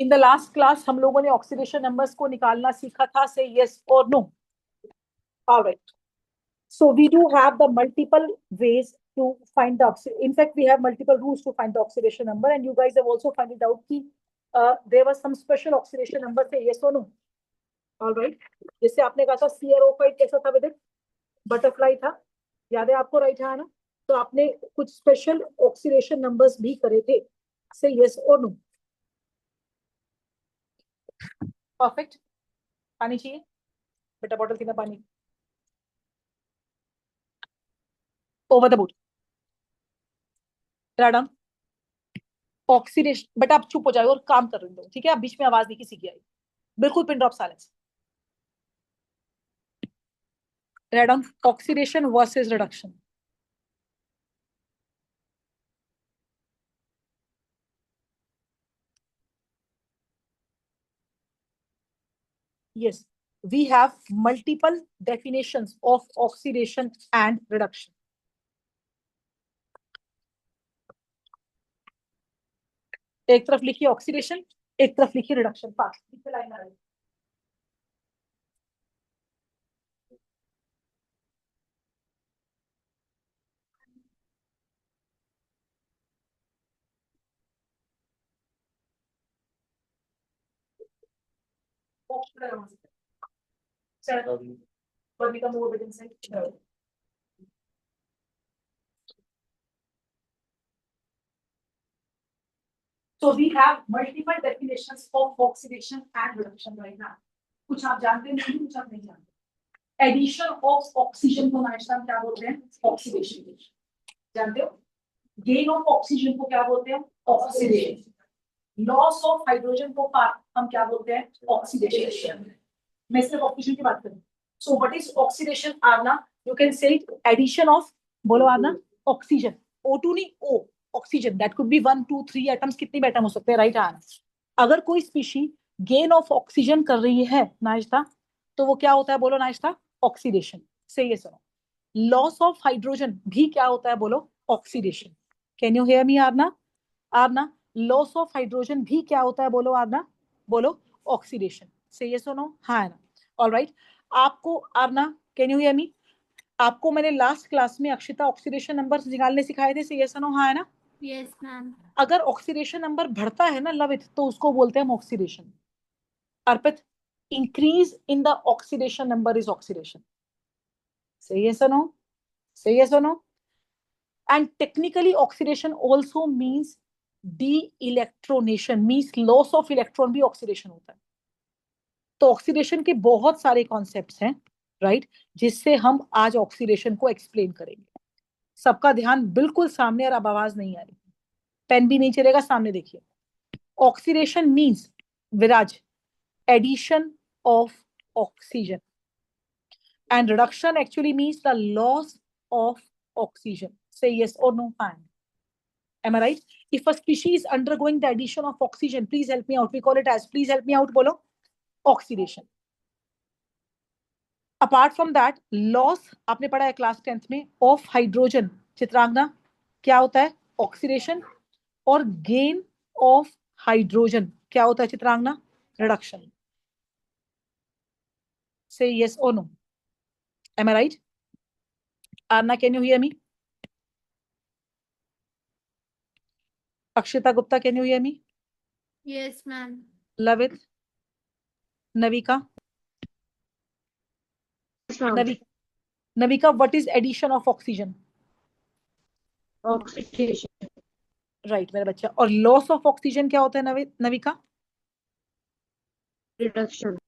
In the last class हम लोगों ने ऑक्सीडेशन नंबर्स को निकालना सीखा था. से यस और no. Alright. So we do have the multiple ways to find the in fact we have multiple rules to find the oxidation number, and you guys have also found it out कि there was some special oxidation number थे. Yes or no? All right. जैसे आपने कहा था CrO5 कैसा था विदित? Butterfly था. याद है आपको? राइट है ना? तो आपने कुछ स्पेशल ऑक्सीडेशन नंबर्स भी करे थे. से यस और नो. परफेक्ट. पानी चाहिए बेटा? बॉटल कितना पानी? Over the board. राडम. ऑक्सीडेशन. बट आप चुप हो जाओ और काम कर रहे हो, ठीक है? आप बीच में आवाज नहीं किसी की आई. बिल्कुल पिन ड्रॉप साइलेंस. राडम. Oxidation versus reduction. Yes, we have multiple definitions of oxidation and reduction. एक तरफ लिखिए ऑक्सीडेशन, एक तरफ लिखिए रिडक्शन. फास्ट लाइन आ रही है. So we have multiple definitions of oxidation and reduction right now. कुछ आप जानते नहीं, कुछ आप नहीं जानते. एडिशन ऑफ ऑक्सीजन को नाश्ता क्या बोलते हैं? ऑक्सीडेशन. जानते हो? गेन ऑफ ऑक्सीजन को क्या बोलते हैं? ऑक्सीडेशन. लॉस ऑफ हाइड्रोजन को हम क्या बोलते हैं? ऑक्सीडेशन. मैं सिर्फ ऑक्सीजन की बात करूं. So what is oxidation? Aarna, you can say it addition of. बोलो आरना. ऑक्सीजन. O2 नहीं, O. Oxygen. That could be 1 2 3 atoms. कितने भी एटम हो सकते हैं. राइट आरना. अगर कोई स्पीशी गेन ऑफ ऑक्सीजन कर रही है नाश्ता, तो वो क्या होता है? बोलो नाश्ता. ऑक्सीडेशन. से ये सुनो. लॉस ऑफ हाइड्रोजन भी क्या होता है? बोलो oxidation. Can you hear me Aarna? Aarna, loss of hydrogen भी क्या होता है? बोलो आरना. बोलो ऑक्सीडेशन. से ये सुनो. हाँ ना. ऑलराइट. आपको आरना, कैन यू हियर मी? आपको मैंने लास्ट क्लास में अक्षिता ऑक्सीडेशन नंबर निकालने सिखाए थे. से ये सुनो. हाँ है ना? Yes ma'am. अगर ऑक्सीडेशन नंबर बढ़ता है ना लवित, तो उसको बोलते हैं oxidation. Arpit, increase in the oxidation number is oxidation. से ये सुनो. से ये सुनो. And technically oxidation also means de-electronation, means loss of electron भी oxidation होता है. तो ऑक्सीडेशन के बहुत सारे कॉन्सेप्ट्स हैं, राइट, जिससे हम आज ऑक्सीडेशन को एक्सप्लेन करेंगे. सबका ध्यान बिल्कुल सामने, और अब आवाज नहीं आ रही, पेन भी नहीं चलेगा. सामने देखिए. Oxidation means Viraj addition of oxygen, and reduction actually means the loss of oxygen. Say yes or no. Fine. Am I right? If a species is undergoing the addition of oxygen, please help me out. We call it as, please help me out, bolo, oxidation. Apart from that, loss आपने पढ़ा है class 10th में, of hydrogen, Chitrangana, क्या होता है? Oxidation. और gain of hydrogen क्या होता है Chitrangana? Reduction. Say yes or no. Am I right? Anna, can you hear me? Akshita Gupta, can you hear me? Yes ma'am. Lavit, Navika. Navika, what is addition of oxygen? Oxidation. Right मेरा बच्चा. और loss of oxygen क्या होता है Navika? Reduction.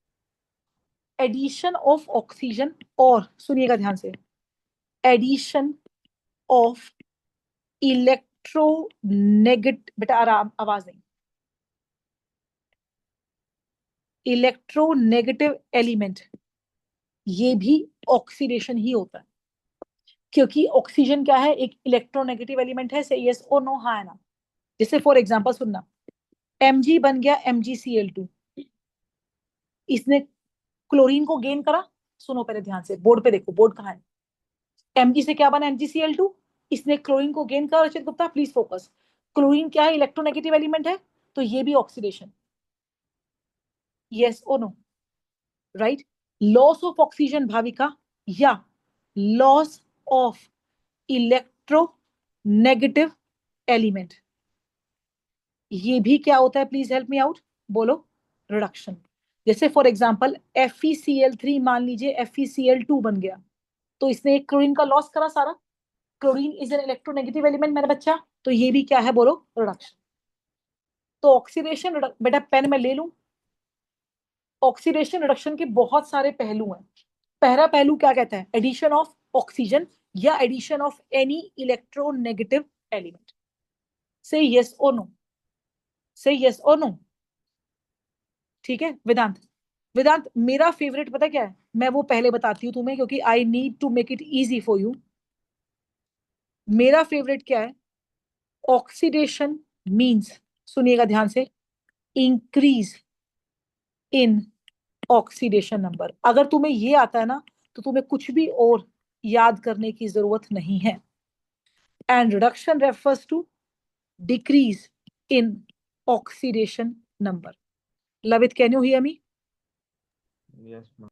Addition of oxygen. और सुनिएगा ध्यान से, एडिशन ऑफ इलेक्ट्रोनेगेटिव. बेटा आराम, आवाज नहीं. इलेक्ट्रोनेगेटिव एलिमेंट, ये भी ऑक्सीडेशन ही होता है, क्योंकि ऑक्सीजन क्या है? एक इलेक्ट्रोनेगेटिव एलिमेंट है. से यस और नो. हाँ है ना? जैसे फॉर एग्जांपल सुनना, Mg बन गया MgCl2. इसने क्लोरीन को गेन करा. सुनो पहले ध्यान से, बोर्ड पे देखो, बोर्ड कहाँ है? Mg से क्या बना? MgCl2. इसने क्लोरीन को गेन करा. रचित गुप्ता प्लीज फोकस. क्लोरीन क्या है? इलेक्ट्रोनेगेटिव एलिमेंट है, तो ये भी oxidation. yes or no, right? Loss of oxygen, Bhavika, या loss of electronegative element, ये भी क्या होता है? प्लीज हेल्प मी आउट, बोलो। रिडक्शन। जैसे फॉर एग्जांपल FeCl3 मान लीजिए FeCl2 बन गया, तो इसने एक क्लोरीन का लॉस करा सारा। Chlorine is an electronegative element मेरा बच्चा, तो ये भी क्या है? बोलो, रिडक्शन। तो ऑक्सीडेशन, बेटा पेन में ले लूं। ऑक्सीडेशन रिडक्शन के बहुत सारे पहलू हैं। पहला पहलू क्या कहता है? एडिशन ऑफ ऑक्सीजन या addition of any electronegative element. Say yes और नो, से यस और नो। ठीक है वेदांत? वेदांत मेरा फेवरेट पता क्या है? मैं वो पहले बताती हूँ तुम्हें, क्योंकि I need to make it easy for you. मेरा फेवरेट क्या है? ऑक्सीडेशन मींस, सुनिएगा ध्यान से, इंक्रीज इन ऑक्सीडेशन नंबर। अगर तुम्हें ये आता है ना, तो तुम्हें कुछ भी और याद करने की जरूरत नहीं है। And reduction refers to decrease in oxidation number. Lavit, can you hear me? Yes ma'am.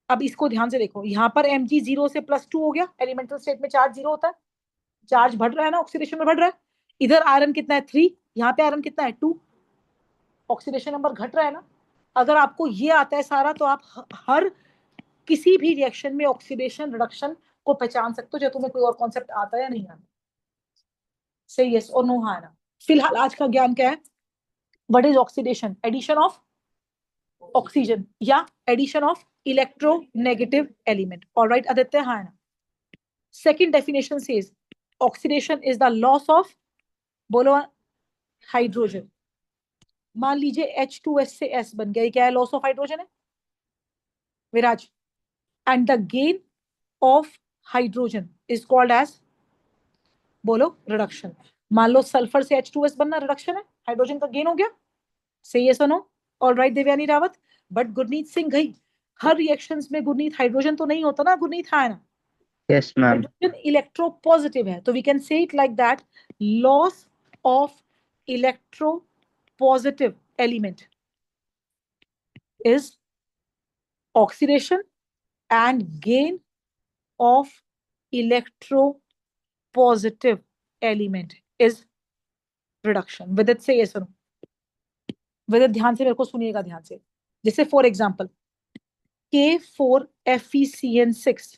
अब इसको ध्यान से देखो, यहाँ पर Mg 0 से +2 हो गया। एलिमेंटल स्टेट में चार्ज 0 होता है, चार्ज बढ़ रहा है ना, ऑक्सीडेशन में बढ़ रहा है। इधर आयरन कितना है? 3, यहाँ पे आयरन कितना है? 2। ऑक्सीडेशन नंबर घट रहा है ना। अगर आपको ये आता है सारा, तो आप हर किसी भी रिएक्शन में ऑक्सीडेशन रिडक्शन को पहचान सकते हो। जो तुम्हें कोई और कॉन्सेप्ट आता है या नहीं आता? सही यस और नो, हाँ ना। फिलहाल आज का ज्ञान क्या है? What is oxidation? Addition of oxygen या addition of electronegative element. Alright Aditya, हाँ ना। Second definition says oxidation is the loss of, बोलो, हाइड्रोजन। मान लीजिए H2S से S बन गया, ये क्या है? लॉस ऑफ हाइड्रोजन है Viraj. And the gain of hydrogen is called as, बोलो, रिडक्शन। मान लो सल्फर से H2S बनना रिडक्शन है, हाइड्रोजन का गेन हो गया। सही है सुनो। ऑलराइट देवयानी रावत। बट गुरनीत सिंह गई, हर रिएक्शंस में गुरनीत हाइड्रोजन तो नहीं होता ना गुरनीत, हाँ ना। Yes ma'am. हाइड्रोजन इलेक्ट्रोपॉजिटिव है, तो we can say it like that, loss of electropositive element is oxidation and gain of electropositive element is reduction. विदित से ये सुनो, विदित ध्यान से मेरे को सुनिएगा ध्यान से। जैसे फॉर एग्जांपल K4FeCN6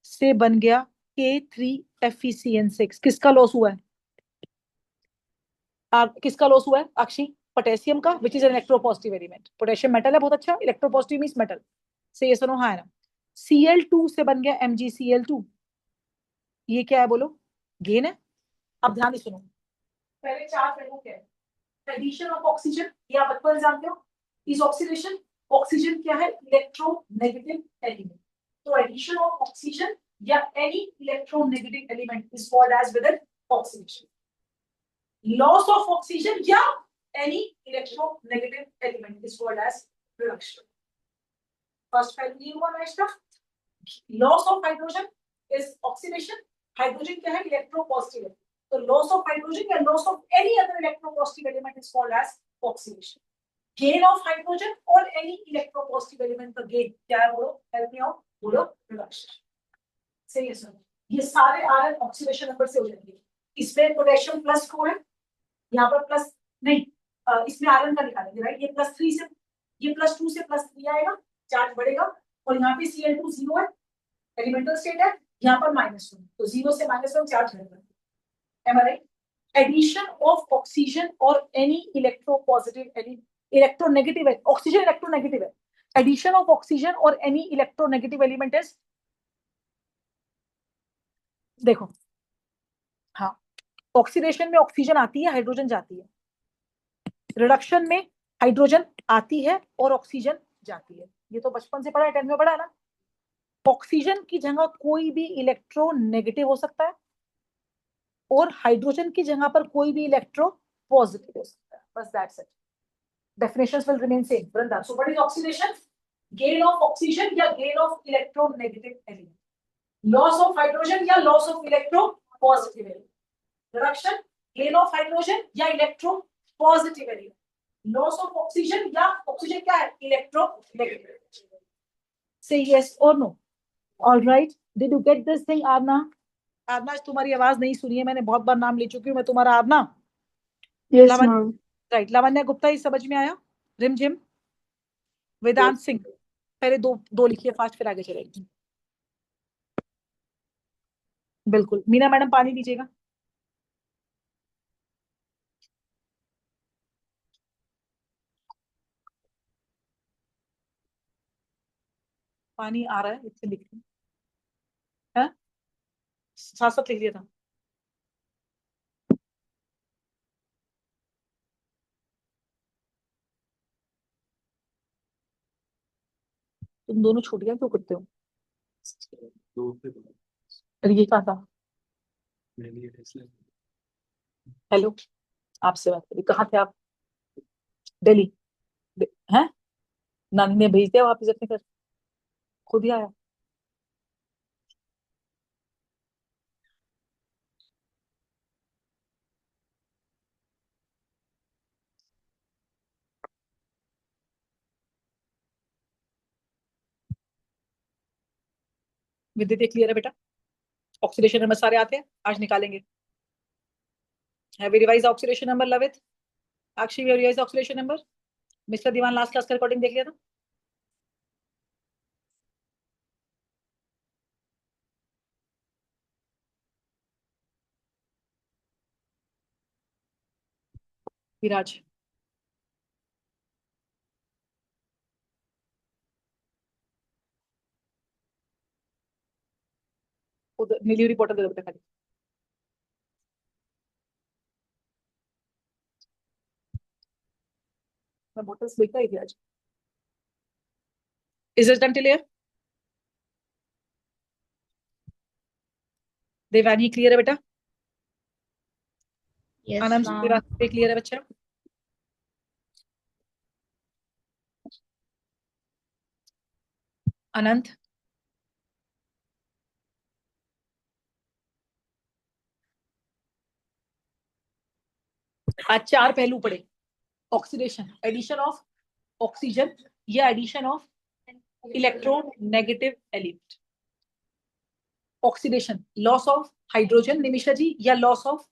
से बन गया K3FeCN6, किसका लॉस हुआ है? किसका लॉस हुआ है अक्षी? पोटेशियम का, which is an electropositive element. Potassium metal है, बहुत अच्छा, इलेक्ट्रोपॉजिटिव मींस मेटल। से ये सुनो, हाँ ना। Cl2 से बन गया MgCl2, ये क्या है? बोलो, गेन है। अब ध्यान से सुनो, पहले चार पहलू क्या है? एडिशन ऑफ ऑक्सीजन, ये आप बचपन से जानते हो। इज ऑक्सीडेशन, ऑक्सीजन क्या है? Electronegative element. तो एडिशन ऑफ ऑक्सीजन या any electronegative element is called as with oxidation. Loss of oxygen या any electronegative element is called as reduction. First पहलू ये हुआ ना इसका। Loss of hydrogen is oxidation. Hydrogen क्या है? इलेक्ट्रोपॉजिटिव है, तो loss of hydrogen या loss of any other electropositive element is called as oxidation. Gain of hydrogen or any electropositive element का gain क्या है? बोलो, help me out, बोलो, reduction. सही है सर। ये सारे आयरन ऑक्सीडेशन नंबर से हो जाएंगे। इसमें पोटेशियम +4 है, यहाँ पर प्लस नहीं, इसमें आयरन का निकालेंगे, राइट? ये +3 से, ये +2 से +3 आएगा, चार्ज बढ़ेगा। और यहाँ पे Cl2 0 है, एलिमेंटल स्टेट है, यहाँ पर -1, तो 0 से -1 चार्ज बढ़ेगा। Am I right? Addition of oxygen or any electropositive element, electronegative है, oxygen electronegative है। Addition of oxygen or any electronegative element is, देखो, हाँ, ऑक्सीडेशन में ऑक्सीजन आती है, हाइड्रोजन जाती है। रिडक्शन में हाइड्रोजन आती है और ऑक्सीजन जाती है। ये तो बचपन से पढ़ा है, 10th में पढ़ा है ना। ऑक्सीजन की जगह कोई भी इलेक्ट्रोनेगेटिव हो सकता है और हाइड्रोजन की जगह पर कोई भी इलेक्ट्रो पॉजिटिव हो सकता है, बस that's it. Definitions will remain same. Vrinda, so what is oxidation? Gain of oxygen या gain of electronegative element. Loss of hydrogen या loss of electro positive element. Reduction, gain of hydrogen या electro positive element. Loss of oxygen या oxygen क्या है, electronegative. Say yes और no. Alright, did you get this thing Aarna? Aarna, तुम्हारी आवाज नहीं सुनी है मैंने, बहुत बार नाम ले चुकी हूँ मैं तुम्हारा. Aarna, Yes, ma'am. Right. Lavanya Gupta, ये समझ में आया? रिमझिम. वेदांत सिंह, पहले दो दो लिखिए फास्ट, फिर आगे चलेंगे. बिल्कुल. मीना मैडम, पानी दीजिएगा. पानी आ रहा है, इससे लिख लो. हाँ, साथ साथ लिख लिया था. तुम दोनों छुट्टियां क्यों करते हो? अरे ये कहा था. हेलो, आपसे बात करी. कहाँ थे आप? दिल्ली. हैं? नानी ने भेज दिया वापिस अपने घर, खुद ही आया? विद्युत क्लियर है बेटा? ऑक्सीडेशन नंबर सारे आते हैं, आज निकालेंगे. Have we revised the oxidation number, Lavit? Akshi, we have revised the oxidation number. Mister Diwan last class का रिकॉर्डिंग देख लिया था? विराज, उधर नीली वाली बॉटल दे दो बेटा खाली. मैं बॉटल्स लेकर आई थी आज. Is it done till here? देवानी क्लियर है बेटा? Yes, आनंद ma'am. क्लियर है बच्चा? अनंत, आज चार पहलू पढ़े. ऑक्सीडेशन, एडिशन ऑफ ऑक्सीजन या addition of electronegative element. Oxidation, loss of hydrogen Nimisha ji, या loss of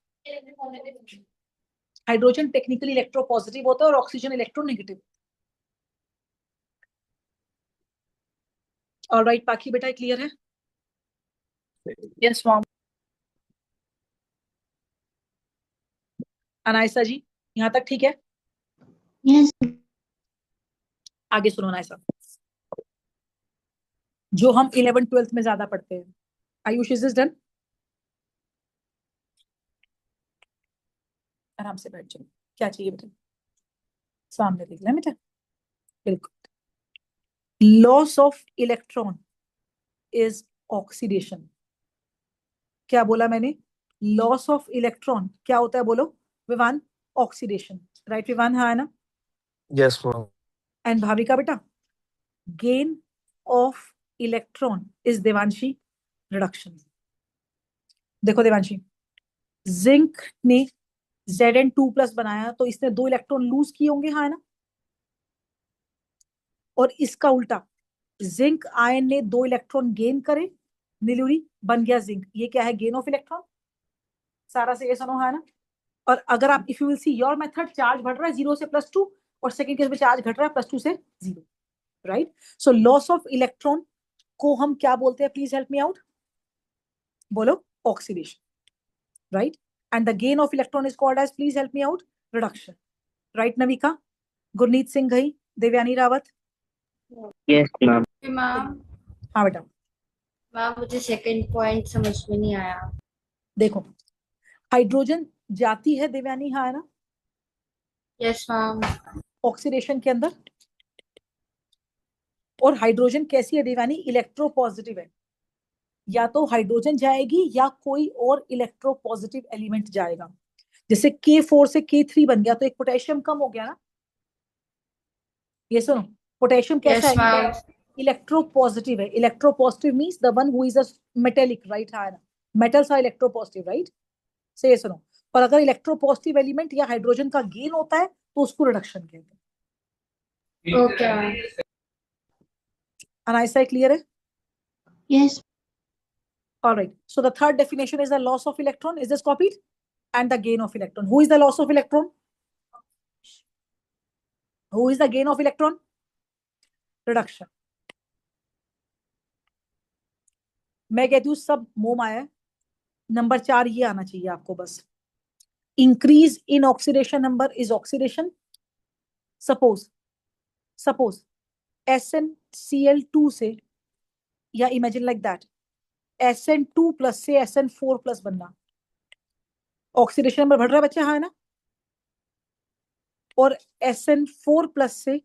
hydrogen technically electropositive होता है और ऑक्सीजन इलेक्ट्रोनेगेटिव. ऑलराइट, बाकी बेटा क्लियर है? Yes mom. अनायसा जी, यहाँ तक ठीक है? Yes. आगे सुनो अनायसा, जो हम 11th-12th में ज्यादा पढ़ते हैं. Ayush, is this done? आराम से बैठ जाओ. क्या चाहिए बेटा? सामने देख लें बेटा. बिल्कुल. Loss of electron is oxidation. क्या बोला मैंने? लॉस ऑफ इलेक्ट्रॉन क्या होता है बोलो विवान? ऑक्सीडेशन. राइट विवान, हाँ है ना? Yes, ma'am. एंड भाविका बेटा, gain of electron is Devanshi reduction. देखो देवांशी, जिंक ने Zn2+ बनाया तो इसने 2 इलेक्ट्रॉन लूज किए होंगे, हाँ है ना? और इसका उल्टा, जिंक आयन ने 2 इलेक्ट्रॉन गेन करे, नीलूरी बन गया जिंक. ये क्या है? Gain of electron. सारा से ये सुनो, है ना? और अगर आप if you will see your method, charge बढ़ रहा है 0 से +2 और सेकंड केस में चार्ज घट रहा है +2 से 0. Right. So loss of electron को हम क्या बोलते हैं? Please help me out. बोलो. Oxidation. Right. And the gain of electron is called as, please help me out, reduction. Right Navika? Gurneet Singh Ghai, Devyani Rawat. Yes, ma'am. Ma'am, हाँ बेटा. मैम मुझे सेकंड पॉइंट समझ में नहीं आया. देखो, हाइड्रोजन जाती है देवयानी, हाँ है ना? Yes ma'am. ऑक्सीडेशन के अंदर. और हाइड्रोजन कैसी है देवानी? इलेक्ट्रोपॉजिटिव है. या तो हाइड्रोजन जाएगी या कोई और इलेक्ट्रोपॉजिटिव एलिमेंट जाएगा. जैसे K4 से K3 बन गया तो एक पोटेशियम कम हो गया ना? ये सुनो, पोटेशियम कैसा Yes, है? ma'am. इलेक्ट्रोपॉजिटिव है. Electropositive means the one who is a metallic, right? हाँ ना? Metals are electropositive, right? Say ये सुनो, और अगर इलेक्ट्रोपॉजिटिव एलिमेंट या हाइड्रोजन का गेन होता है तो उसको रिडक्शन कहते हैं। Okay, ma'am. अनाइसा क्लियर है? Yes. All right. So the third definition is the loss of electron. Is this copied? And the gain of electron. Who is the loss of electron? Who is the gain of electron? Reduction. मैं कहती हूँ सब मोम आया है। Number 4 ये आना चाहिए आपको बस। Increase in oxidation number is oxidation. Suppose SnCl2 से, या imagine like that, Sn2 plus से Sn4 प्लस बनना, ऑक्सीडेशन नंबर बढ़ रहा है बच्चे, हाँ है ना? और Sn4 प्लस से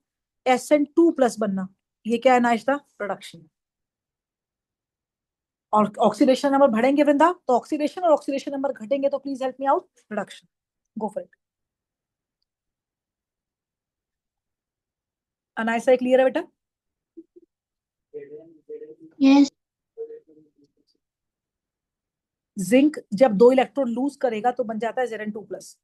Sn2 प्लस बनना, ये क्या है नाश्ता? प्रोडक्शन। और ऑक्सीडेशन नंबर बढ़ेंगे वृंदा तो ऑक्सीडेशन, और ऑक्सीडेशन नंबर घटेंगे तो please help me out, reduction. Go for it. Anaysa clear है बेटा? Yes. जिंक जब 2 इलेक्ट्रॉन लूज करेगा तो बन जाता है Zn2 प्लस,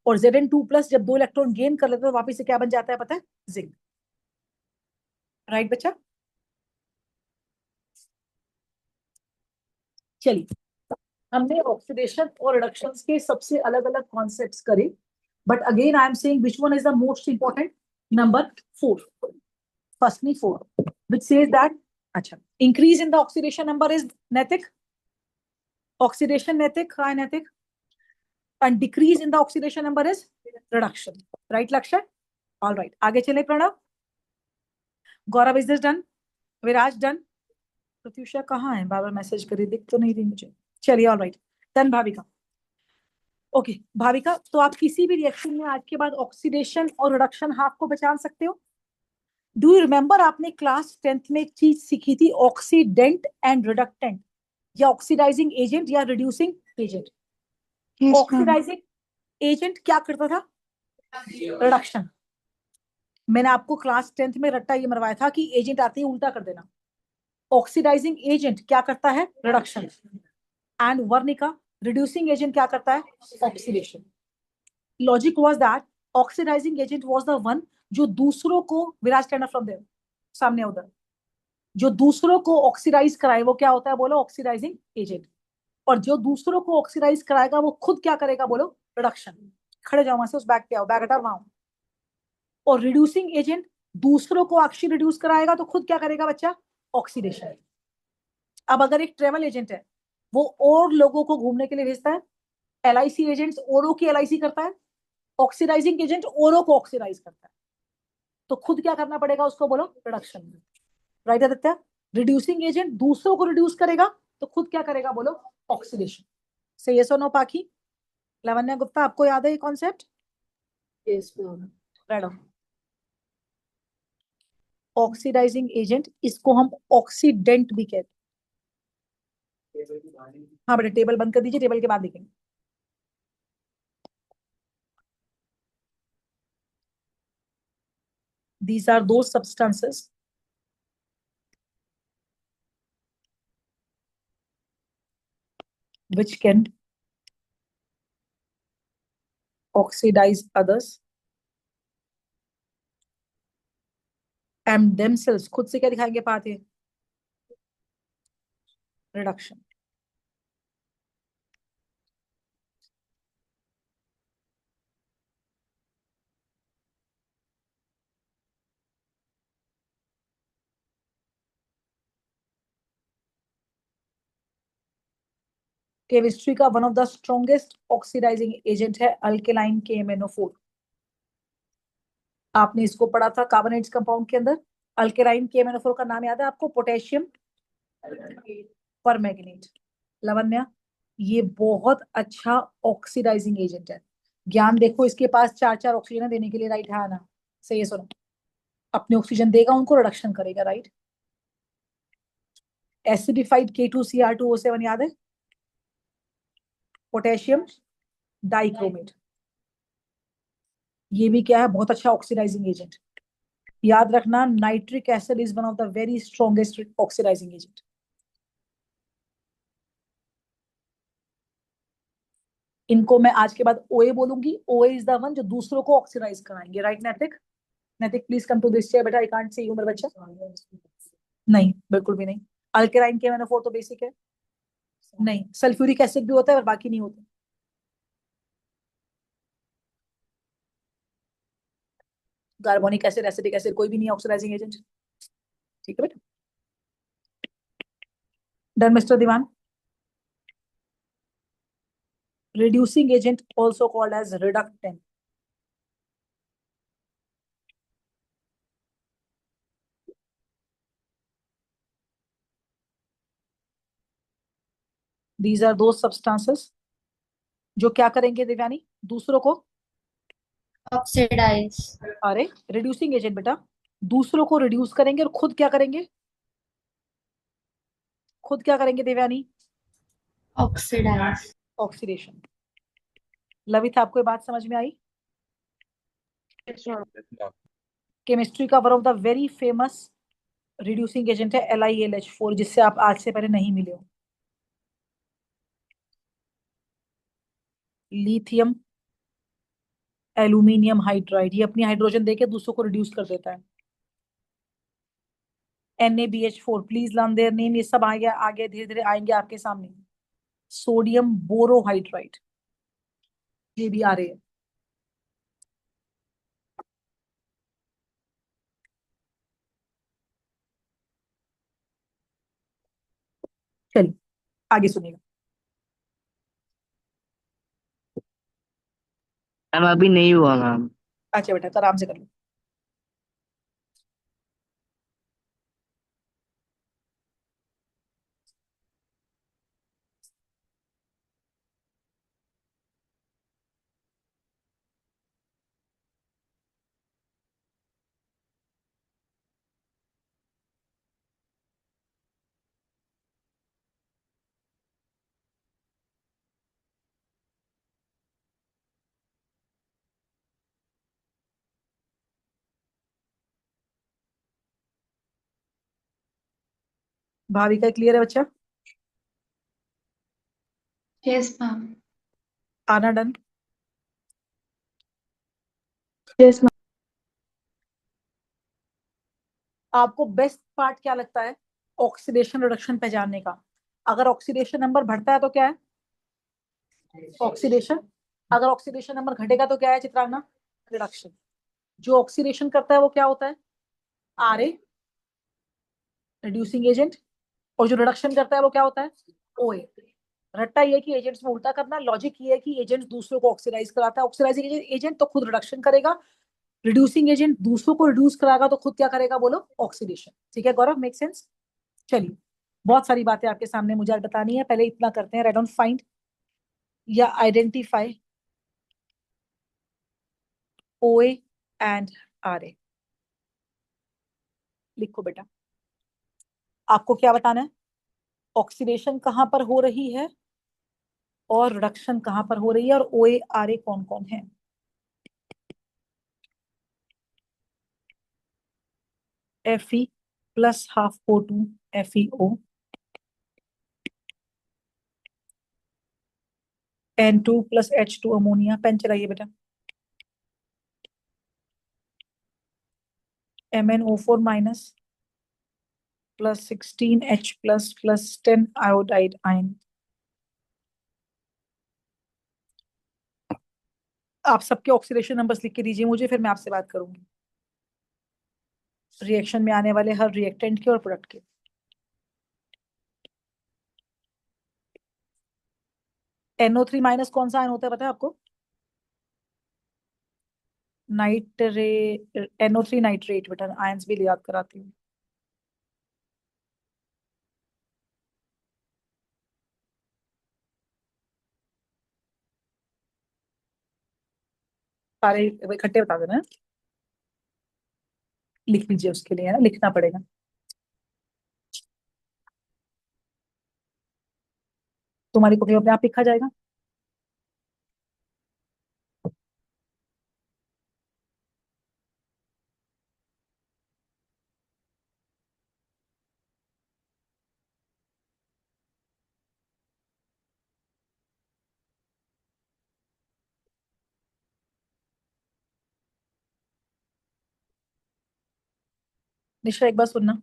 और Zn2 प्लस जब 2 इलेक्ट्रॉन गेन कर लेता है तो वापिस से क्या बन जाता है पता है? जिंक। राइट बच्चा? चलिए, हमने ऑक्सीडेशन और रिडक्शन के सबसे अलग अलग कॉन्सेप्ट्स करे, but again I am saying which one is the most important? Number 4, firstly 4, which says that, अच्छा, increase in the oxidation number is Naitik, oxidation Naitik, हाँ Naitik, and decrease in the oxidation number is reduction. Right Lakshya? All right, आगे चले Pranav. Gaurav is this done? Viraj done? Pratyusha कहाँ है? बार बार message करी, दिख तो नहीं रही मुझे। चलिए all right, done Bhavika. Okay Bhavika, तो आप किसी भी रिएक्शन में आज के बाद ऑक्सीडेशन और रिडक्शन हाफ को पहचान सकते हो? डू यू रिमेंबर आपने क्लास 10th में एक चीज सीखी थी, ऑक्सीडेंट एंड रिडक्टेंट, या ऑक्सीडाइजिंग एजेंट या reducing agent? Yes, ma'am. Oxidising agent क्या करता था? रिडक्शन। मैंने आपको क्लास 10th में रट्टा ये मरवाया था कि एजेंट आते ही उल्टा कर देना। ऑक्सीडाइजिंग एजेंट क्या करता है? Reduction. And Varnika, reducing agent क्या करता है? Oxidation. Logic was that oxidising agent was the one जो दूसरों को, Viraj stand up from there, सामने उधर, जो दूसरों को ऑक्सीडाइज कराए वो क्या होता है? बोलो, ऑक्सीडाइजिंग एजेंट। और जो दूसरों को ऑक्सीडाइज कराएगा वो खुद क्या करेगा? बोलो, रिडक्शन। खड़े जाओ वहां से, उस बैग पे आओ, बैग हटाओ वहां। और रिड्यूसिंग एजेंट दूसरों को ऑक्सी रिड्यूस कराएगा तो खुद क्या करेगा बच्चा? ऑक्सीडेशन। अब अगर एक ट्रेवल एजेंट है, वो और लोगों को घूमने के लिए भेजता है, LIC एजेंट औरों की LIC करता है, ऑक्सीडाइजिंग एजेंट औरों को ऑक्सीडाइज करता है, तो खुद क्या करना पड़ेगा उसको? बोलो, reduction. Right Aditya? Reducing agent दूसरों को रिड्यूस करेगा तो खुद क्या करेगा? बोलो, ऑक्सीडेशन। से यस और नो पाखी? लावण्या गुप्ता, आपको याद है ये कॉन्सेप्ट? Yes, ma'am. रेडो, ऑक्सीडाइजिंग एजेंट, इसको हम ऑक्सीडेंट भी कहते हैं। हाँ बेटा, टेबल बंद कर दीजिए, टेबल के बाद देखेंगे। These are those substances which can oxidize others and themselves, खुद से क्या दिखाएंगे पाते हैं? रिडक्शन। केमिस्ट्री का one of the strongest oxidising agent है अल्केलाइन KMnO4। आपने इसको पढ़ा था कार्बोनेट्स कंपाउंड के अंदर। अल्केलाइन KMnO4 का नाम याद है आपको? Potassium permanganate. लवण्या, ये बहुत अच्छा ऑक्सीडाइजिंग एजेंट है। ज्ञान देखो, इसके पास 4 ऑक्सीजन देने के लिए, राइट है ना? सही सुनो, अपने ऑक्सीजन देगा उनको, रिडक्शन करेगा, राइट? एसिडिफाइड K2Cr2O7 याद है? पोटेशियम डाइक्रोमेट, ये भी क्या है? बहुत अच्छा ऑक्सीडाइजिंग एजेंट। याद रखना, nitric acid is one of the very strongest oxidising agent. इनको मैं आज के बाद ओए बोलूंगी. ओए इज द वन जो दूसरों को ऑक्सीडाइज कराएंगे. Right Naitik? Naitik please come to this chair बेटा. आई कांट सी यू मेरा बच्चा. नहीं, बिल्कुल भी नहीं. अल्केलाइन के मैंने तो बेसिक है. नहीं, सल्फ्यूरिक एसिड भी होता है और बाकी नहीं होते. कार्बोनिक एसिड, एसिडिक एसिड कोई भी नहीं ऑक्सीडाइजिंग एजेंट. ठीक है बेटा. Done mister Diwan. reducing agent also called as reductant. These are those substances जो क्या करेंगे देवयानी? दूसरों को. Oxidize. अरे रिड्यूसिंग एजेंट बेटा. दूसरों को रिड्यूस करेंगे और खुद क्या करेंगे? खुद क्या करेंगे देवयानी? Oxidize. ऑक्सीडेशन. लवित आपको ये बात समझ में आई? केमिस्ट्री का one of the very famous reducing agent है LiAlH4 जिससे आप आज से पहले नहीं मिले हो. Lithium aluminium hydride. ये अपनी हाइड्रोजन देके दूसरों को रिड्यूस कर देता है. NaBH4 please learn their name. ये सब आगे आगे धीरे धीरे आएंगे आपके सामने. Sodium borohydride. ये भी आ रहे हैं. चलिए आगे सुनिएगा. मैम अभी नहीं हुआ मैम. अच्छा बेटा तो आराम से कर लो. भाविका क्लियर है बच्चा? Yes, ma'am. आना डन. Yes, ma'am. आपको बेस्ट पार्ट क्या लगता है ऑक्सीडेशन रिडक्शन पहचानने का? अगर ऑक्सीडेशन नंबर बढ़ता है तो क्या है? ऑक्सीडेशन. अगर ऑक्सीडेशन नंबर घटेगा तो क्या है चित्रांगना? रिडक्शन. जो ऑक्सीडेशन करता है वो क्या होता है? RA reducing agent. और जो रिडक्शन करता है वो क्या होता है? OA. रट्टा ये है कि एजेंट्स में उल्टा करना. लॉजिक ये है कि एजेंट दूसरों को ऑक्सीडाइज कराता है. ऑक्सीडाइजिंग एजेंट तो खुद रिडक्शन करेगा. रिड्यूसिंग एजेंट दूसरों को रिड्यूस कराएगा तो खुद क्या करेगा बोलो? ऑक्सीडेशन. ठीक है गौरव? Make sense? चलिए बहुत सारी बातें आपके सामने मुझे आज बतानी है. पहले इतना करते हैं. राइट डाउन फाइंड या आइडेंटिफाई OA एंड RA. लिखो बेटा. आपको क्या बताना है? ऑक्सीडेशन कहां पर हो रही है और रिडक्शन कहां पर हो रही है और OA RA कौन कौन है? Fe plus half O2 FeO. N2 plus H2 ammonia. Pen चलाइए बेटा. MnO4 minus plus 16H plus 10 iodide ion. आप सबके ऑक्सीडेशन नंबर्स लिख के दीजिए मुझे, फिर मैं आपसे बात करूंगी रिएक्शन में आने वाले हर रिएक्टेंट के और प्रोडक्ट के. NO3 माइनस कौन सा आयन होता है पता है आपको? नाइट्रे NO3 नाइट्रेट. बेटा आयंस भी याद कराती हूँ. सारे इकट्ठे बता देना. लिख लीजिए उसके लिए है ना, लिखना पड़ेगा. तुम्हारी कॉपी अपने आप लिखा जाएगा. निशा एक बार सुनना।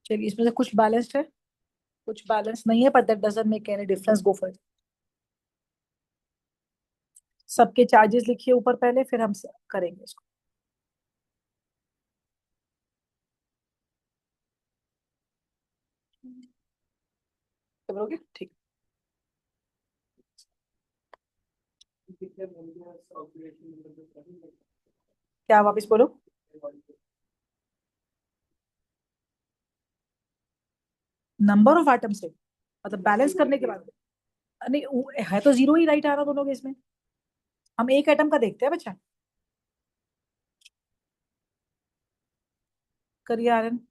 चलिए, इसमें से कुछ बैलेंस्ड है, कुछ बैलेंस नहीं है, पर that doesn't make any difference, go for it. सबके चार्जेस लिखिए ऊपर पहले, फिर हम करेंगे इसको। करोगे ठीक। क्या वापस बोलो। नंबर ऑफ आइटम से मतलब बैलेंस करने के बाद? नहीं है तो जीरो ही राइट आ रहा दोनों केस में। हम एक आइटम का देखते हैं बच्चा। करिए आर्यन।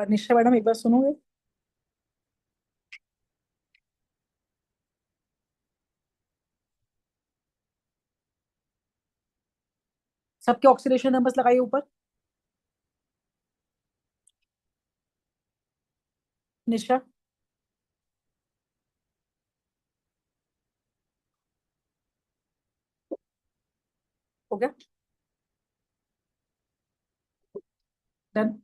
निशा मैडम एक बार सुनोगे? सबके ऑक्सीडेशन नंबर्स लगाइए ऊपर। निशा। हो गया? डन।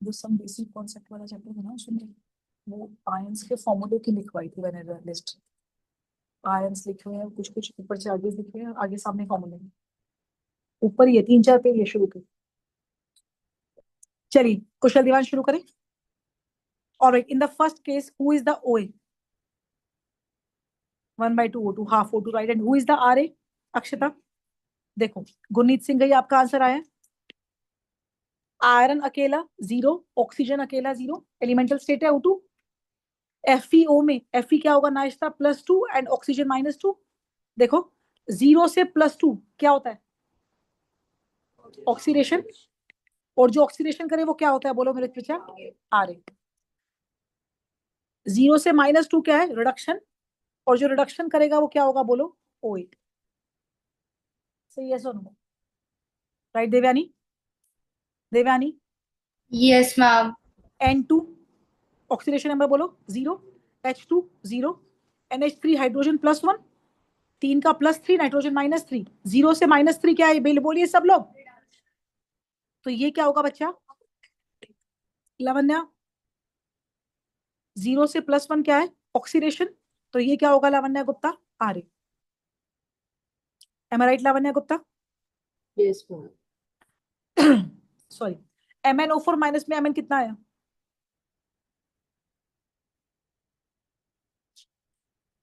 जो सम बेसिक कॉन्सेप्ट वाला चैप्टर था ना, उसमें वो आयंस के फॉर्मूले की लिखवाई थी मैंने लिस्ट। आयंस लिखे हुए हैं, कुछ कुछ ऊपर चार्जेस लिखे हुए हैं, आगे सामने फॉर्मूले। ऊपर ये 3-4 पेज ये शुरू के। चलिए कुशल दीवान शुरू करें। All right, in the first case, who is the OA? 1/2 O2, half O2, right? And who is the RA? अक्षता। देखो, गुरनीत सिंह ही आपका आंसर आया। आयरन अकेला 0, ऑक्सीजन अकेला 0, एलिमेंटल स्टेट है O2। FeO में Fe क्या होगा नाश्ता +2 एंड ऑक्सीजन -2। देखो 0 से +2 क्या होता है? ऑक्सीडेशन। और जो ऑक्सीडेशन करे वो क्या होता है बोलो मेरे बच्चा? RA। 0 से -2 क्या है? रिडक्शन। और जो रिडक्शन करेगा वो क्या होगा बोलो? OA। सही है सुनो, right Devyani? Devyani. Yes, ma'am. N2 oxidation number बोलो 0, H2 0, NH3 हाइड्रोजन +1, 3 का +3, नाइट्रोजन -3। 0 से -3 क्या है बिल बोलिए सब लोग। तो ये क्या होगा बच्चा? लावण्या। 0 से +1 क्या है? ऑक्सीडेशन। तो ये क्या होगा लावण्या गुप्ता? आर। Am I right Lavanya Gupta? Yes ma'am. Sorry, MnO4 minus में Mn कितना आया?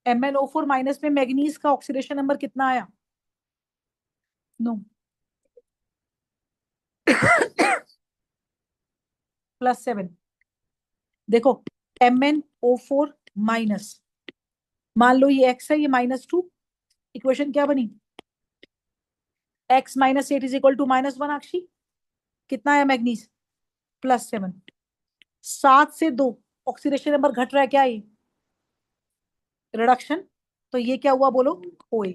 MnO4 माइनस में मैग्नीज का ऑक्सीडेशन नंबर कितना आया? नो +7। देखो MnO4 माइनस, मान लो ये x है, ये -2, इक्वेशन क्या बनी? x - 8 is equal to -1। अक्षी कितना है मैग्नीज? +7। 7 से 2 ऑक्सीडेशन नंबर घट रहा है, क्या है? रिडक्शन। तो ये क्या हुआ बोलो? OA।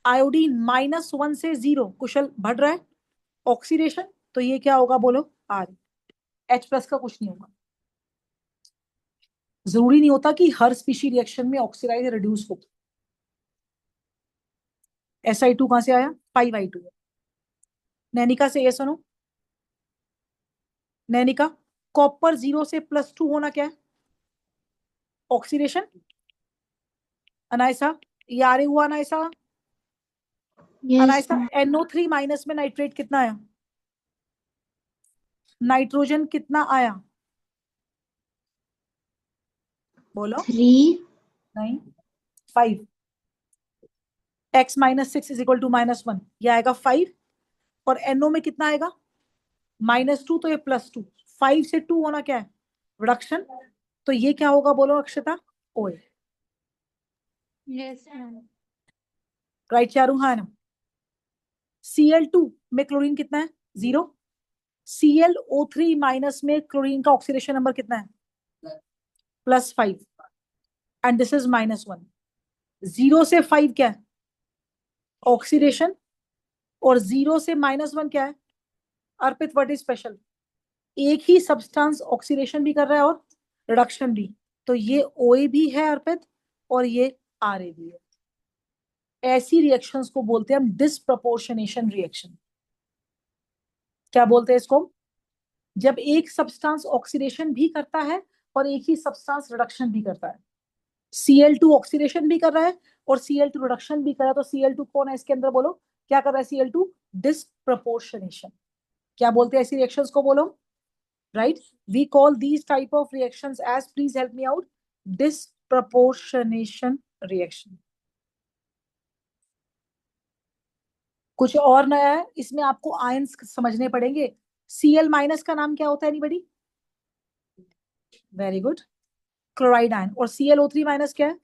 आयोडीन -1 से 0 कुशल बढ़ रहा है, ऑक्सीडेशन। तो ये क्या होगा बोलो? R। H+ का कुछ नहीं होगा। जरूरी नहीं होता कि हर स्पीशी रिएक्शन में ऑक्सीडाइज या रिड्यूस हो। SI2 कहां से आया? 5I2। नैनिका से ये सुनो, नैनिका कॉपर 0 से +2 होना क्या है? ऑक्सीडेशन। अनायसा, ये आ रही हुआ Anaysa? Yes, Anaysa ma'am. NO3 minus में नाइट्रेट कितना आया? नाइट्रोजन कितना आया? बोलो। 3. नहीं, 5। x -6 = -1, ये आएगा 5। और NO में कितना आएगा? -2, तो ये +2। 5 से 2 होना क्या है? रिडक्शन। तो ये क्या होगा बोलो अक्षता? OA। Yes, ma'am. Right Charu? हाँ ना। Cl2 में क्लोरीन कितना है? 0। ClO3 माइनस में क्लोरीन का ऑक्सीडेशन नंबर कितना है? +5। And this is -1। 0 से 5 क्या है? ऑक्सीडेशन। और 0 से -1 क्या है? अर्पित, व्हाट इज स्पेशल? एक ही सब्सटेंस ऑक्सीडेशन भी कर रहा है और रिडक्शन भी। तो ये OA भी है अर्पित, और ये RA भी है। ऐसी रिएक्शंस को बोलते हैं हम डिसप्रपोर्शनेशन रिएक्शन। क्या बोलते हैं इसको? जब एक सब्सटेंस ऑक्सीडेशन भी करता है और एक ही सब्सटेंस रिडक्शन भी करता है। Cl2 ऑक्सीडेशन भी कर रहा है और Cl2 रिडक्शन भी कर रहा है, तो Cl2 कौन है इसके अंदर? बोलो क्या कर रहा है Cl2? डिसप्रपोर्शनेशन। क्या बोलते हैं ऐसी रिएक्शंस को? बोलो। Right, we call these type of reactions as, please help me out, disproportionation reaction. कुछ और नया है इसमें? आपको आयंस समझने पड़ेंगे। Cl- का नाम क्या होता है anybody? Very good, chloride ion. और ClO3- क्या है?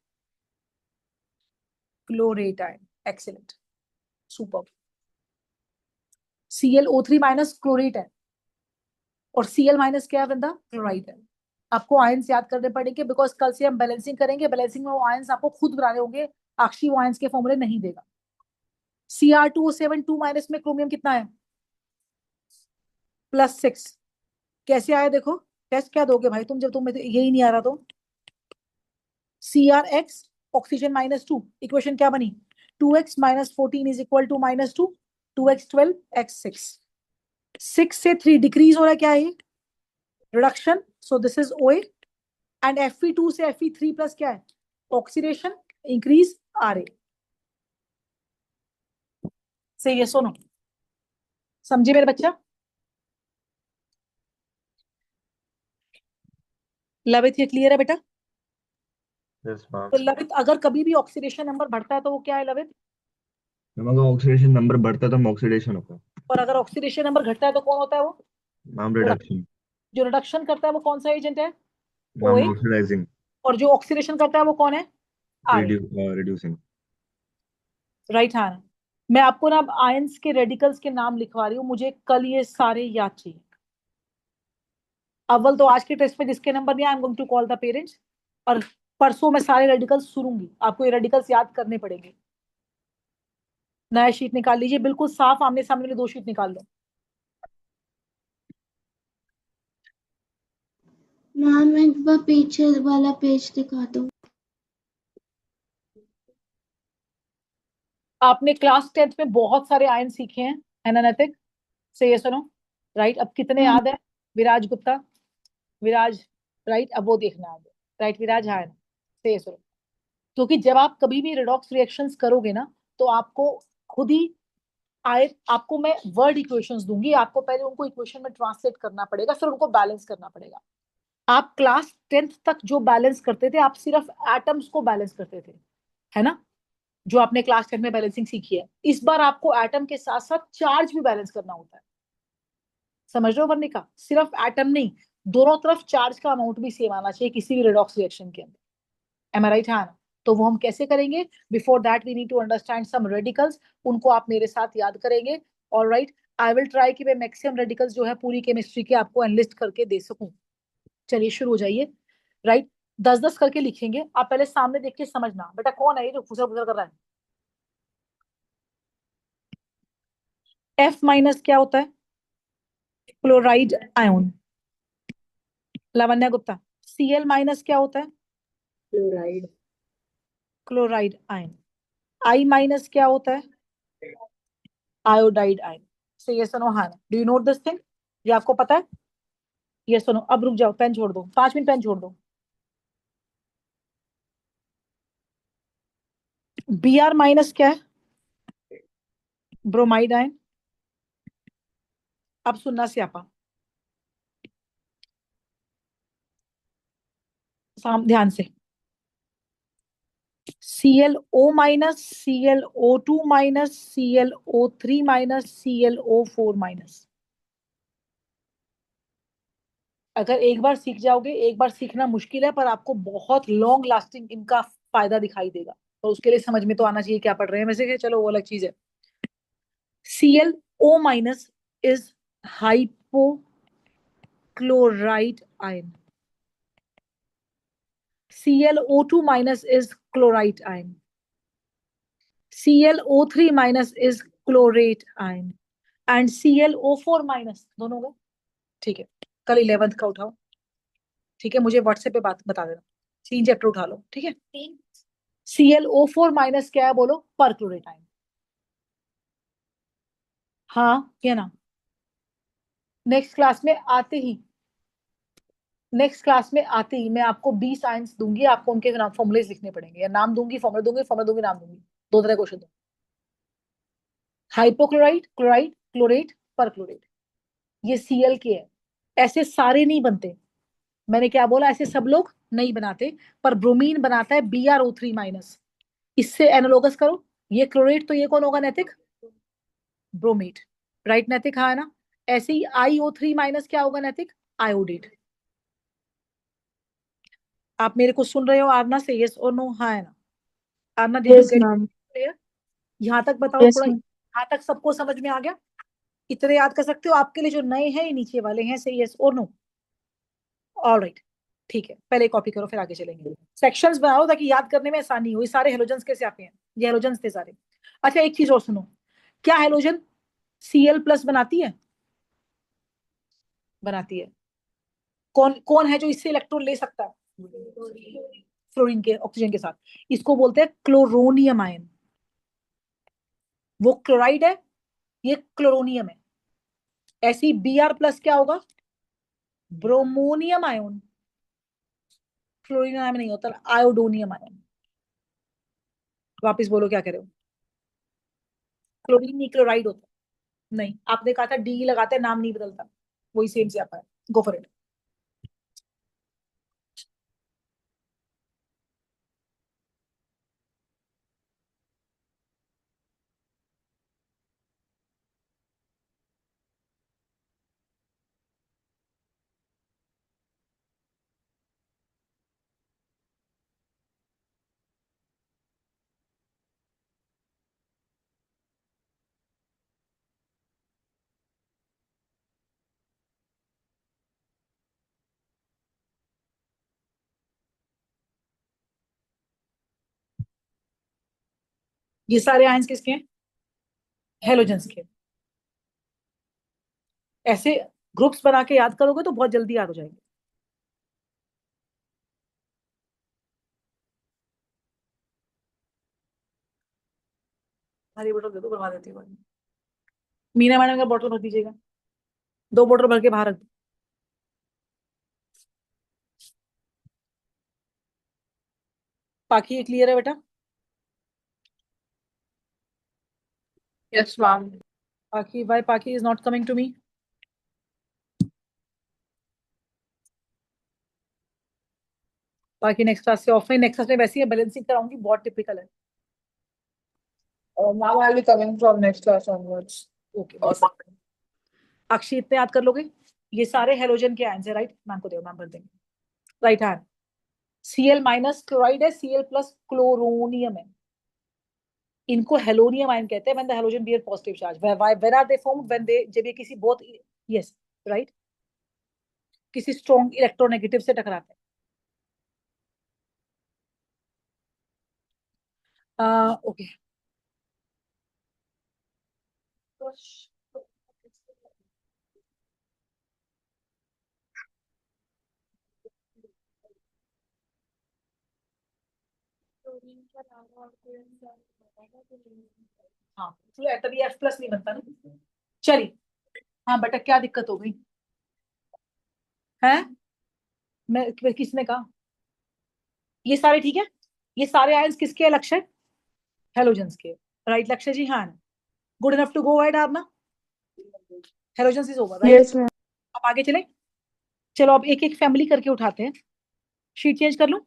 Chlorate ion. Excellent, super. ClO3- chlorate है, और Cl- क्या है वृंदा? क्लोराइड है। आपको आयंस याद करने पड़ेंगे, बिकॉज कल से हम बैलेंसिंग करेंगे। बैलेंसिंग में वो आयंस आपको खुद बनाने होंगे, अक्षी वो आयंस के फॉर्मूले नहीं देगा। Cr2O7 2- में क्रोमियम कितना है? +6। कैसे आया देखो? टेस्ट क्या दोगे भाई तुम, जब तुम्हें यही नहीं आ रहा तो? CrX ऑक्सीजन -2, इक्वेशन क्या बनी? 2x - 14 = -2, 2x 12, x 6। 6 से 3 डिक्रीज हो रहा है, क्या है? Reduction. So this is OA। And Fe2 से Fe3+ क्या है? Oxidation, increase RA। सही है, सुनो, समझे मेरे बच्चा? लवित, ये क्लियर है बेटा? Yes ma'am. तो लवित, अगर कभी भी ऑक्सीडेशन नंबर बढ़ता है तो वो क्या है लवित? मैम अगर ऑक्सीडेशन नंबर बढ़ता है तो ऑक्सीडेशन होता है। और अगर ऑक्सीडेशन नंबर घटता है तो कौन होता है वो? Ma'am reduction. रिडक्शन। जो रिडक्शन करता है वो कौन सा एजेंट है? Ma'am OA। ऑक्सीडाइजिंग। और जो ऑक्सीडेशन करता है वो कौन है? RA। रिड्यूसिंग। Right hand. मैं आपको ना अब आयंस के रेडिकल्स के नाम लिखवा रही हूँ, मुझे कल ये सारे याद चाहिए। अव्वल तो आज के टेस्ट में जिसके नंबर नहीं, I am going to call the parents. और परसों मैं सारे रेडिकल्स सुनूंगी, आपको ये रेडिकल्स याद करने पड़ेंगे। नया शीट निकाल लीजिए, बिल्कुल साफ आमने सामने वाली 2 शीट निकाल लो। मैम एक बार पीछे वाला पेज दिखा दो। आपने क्लास 10th में बहुत सारे आयन सीखे हैं, है ना नैतिक? से ये सुनो। राइट, अब कितने मैम याद है? विराज गुप्ता, विराज। राइट, अब वो देखना है। राइट विराज, हाँ है ना? से ये सुनो, क्योंकि जब आप कभी भी रिडॉक्स रिएक्शंस करोगे ना, तो आपको खुद ही आए, आपको मैं वर्ड इक्वेशंस दूंगी, आपको पहले उनको इक्वेशन में ट्रांसलेट करना पड़ेगा, फिर उनको बैलेंस करना पड़ेगा। आप क्लास 10th तक जो बैलेंस करते थे, आप सिर्फ एटम्स को बैलेंस करते थे, है ना? जो आपने क्लास 10 में बैलेंसिंग सीखी है, इस बार आपको एटम के साथ साथ चार्ज भी बैलेंस करना होता है। समझ रहे हो वर्णिका? सिर्फ एटम नहीं, दोनों तरफ चार्ज का अमाउंट भी सेम आना चाहिए किसी भी रिडॉक्स रिएक्शन के अंदर। Am I right? हाँ। तो वो हम कैसे करेंगे? Before that we need to understand some radicals, उनको आप मेरे साथ याद करेंगे। और राइट, आई विल ट्राई कि मैं मैक्सिमम रेडिकल्स जो है पूरी केमिस्ट्री के आपको एनलिस्ट करके दे सकूं। चलिए शुरू हो जाइए। राइट, 10-10 करके लिखेंगे। आप पहले सामने देख के समझना, बेटा कौन है ये जो फुसर फुसर कर रहा है? F- क्या होता है? Chloride ion. Lavanya Gupta, Cl minus क्या होता है? Chloride. Chloride ion. I minus क्या होता है? Iodide ion. से ये सुनो, हाँ, do you note this thing? ये आपको पता है? ये सुनो, अब रुक जाओ, पेन छोड़ दो, 5 मिनट पेन छोड़ दो। Br माइनस क्या है? Bromide ion. अब सुनना स्यापा, ध्यान से। ClO minus, ClO2 minus, ClO3 minus, ClO4 minus. अगर एक बार सीख जाओगे, एक बार सीखना मुश्किल है पर आपको बहुत लॉन्ग लास्टिंग इनका फायदा दिखाई देगा, तो उसके लिए समझ में तो आना चाहिए क्या पढ़ रहे हैं वैसे कि, चलो वो अलग चीज है। ClO minus is hypochloride ion. ClO2 minus is chloride ion. ClO3 minus is chlorate ion. And ClO4 minus, दोनों का ठीक है। कल 11th का उठाओ, ठीक है, मुझे व्हाट्सएप पे बात बता देना। 3 चैप्टर उठा लो, ठीक है। ClO4 माइनस क्या है बोलो? Perchlorate ion. हाँ क्या ना? नेक्स्ट क्लास में आते ही, नेक्स्ट क्लास में आते ही मैं आपको 20 आयंस दूंगी, आपको उनके नाम फॉर्मुलेज लिखने पड़ेंगे, या नाम दूंगी, फॉर्मुला दूंगी, फॉर्मुला दूंगी, नाम दूंगी। 2 तरह क्वेश्चन दूंगी। हाइपोक्लोराइड, क्लोराइड, क्लोरेट, परक्लोरेट, ये Cl के है। ऐसे सारे नहीं बनते, मैंने क्या बोला, ऐसे सब लोग नहीं बनाते, पर ब्रोमीन बनाता है BrO3 माइनस। इससे एनालोगस करो, ये क्लोरेट, तो ये कौन होगा नैतिक? ब्रोमेट, राइट नैतिक, हाँ है ना। ऐसे ही IO3 माइनस क्या होगा नैतिक? आयोडेट। आप मेरे को सुन रहे हो आरना? से यस और नो, हाँ है ना? Aarna, did you yes get ma'am. Clear? यहाँ तक बताओ यस थोड़ा, मैम। यहाँ तक सबको समझ में आ गया? इतने याद कर सकते हो? आपके लिए जो नए हैं ये नीचे वाले हैं, से यस और नो। ऑलराइट, ठीक है, पहले कॉपी करो फिर आगे चलेंगे। सेक्शंस बनाओ ताकि याद करने में आसानी हो। ये सारे हेलोजन्स कैसे आते हैं? ये हेलोजन्स थे सारे। अच्छा एक चीज और सुनो, क्या हेलोजन Cl प्लस बनाती है? बनाती है। कौन कौन है जो इससे इलेक्ट्रॉन ले सकता है? फ्लोरीन के, ऑक्सीजन के साथ। इसको बोलते हैं क्लोरोनियम आयन। वो क्लोराइड है, ये क्लोरोनियम है। ऐसी Br प्लस क्या होगा? Bromonium ion. फ्लोरीन आयन नहीं होता, आयोडोनियम आयन। वापिस बोलो क्या कह रहे हो? क्लोरीन नहीं, क्लोराइड होता है। नहीं, आपने कहा था डी लगाते हैं, नाम नहीं बदलता, वही सेम से आता है। गो फॉर इट। ये सारे आयंस किसके हैं? हेलोजेंस के। ऐसे ग्रुप्स बना के याद करोगे तो बहुत जल्दी याद हो जाएंगे। हरी बोतल दे दो, बनवा देती हूँ। मीना मैडम का बोतल भर दीजिएगा, 2 बोतल भर के बाहर रख दो। पाकी, ये क्लियर है बेटा? Yes ma'am. पाकी, why Paki is not coming to me? बाकी नेक्स्ट क्लास से ऑफलाइन, नेक्स्ट क्लास में वैसे ही बैलेंसिंग कराऊंगी, बहुत टिपिकल है। Ma'am I will be coming from next class onwards. Okay, Akshay इतने याद कर लोगे? ये सारे हेलोजन के आयंस है, राइट? मैम को दो, मैम भर देंगे। Right hand, Cl minus chloride है, Cl प्लस क्लोरोनियम है। इनको हेलोनियम आयन कहते हैं, when the halogen bear positive charge. When are they formed? When they, जब ये किसी बहुत, यस राइट, किसी स्ट्रॉन्ग इलेक्ट्रोनेगेटिव से टकराते हैं। ओके, हाँ तो तभी F प्लस नहीं बनता ना। चलिए, हाँ बेटा क्या दिक्कत हो गई है? किसने कहा? ये सारे ठीक है? ये सारे आयंस किसके हैं लक्ष्य? हेलोजेंस के। राइट लक्ष्य जी, हाँ। Good enough to go ahead Aarna? Halogens is over, right? Yes, ma'am. अब आगे चले। चलो अब एक एक फैमिली करके उठाते हैं। शीट चेंज कर लूं?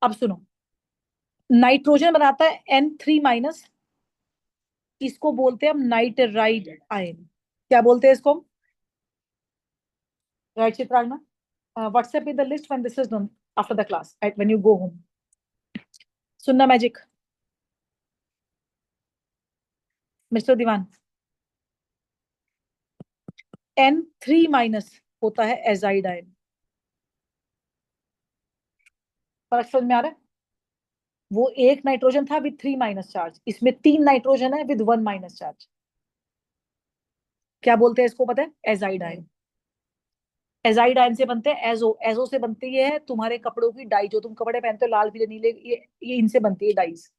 अब सुनो, नाइट्रोजन बनाता है N3-, इसको बोलते हैं हम नाइट्राइड आयन। क्या बोलते हैं इसको? राइट चित्रांगना, व्हाट्सएप में the list when this is done after the class at when you go home. सुनना मैजिक, मिस्टर दीवान। N3- होता है एजाइड आयन। फर्क समझ में आ रहा है? वो एक नाइट्रोजन था विद 3- चार्ज, इसमें 3 नाइट्रोजन है विद 1- चार्ज। क्या बोलते हैं इसको पता है? Azide ion. एजाइड आयन से बनते हैं एजो, एजो से बनती है तुम्हारे कपड़ों की डाई, जो तुम कपड़े पहनते हो लाल पीले नीले, ये इनसे बनती है डाइज।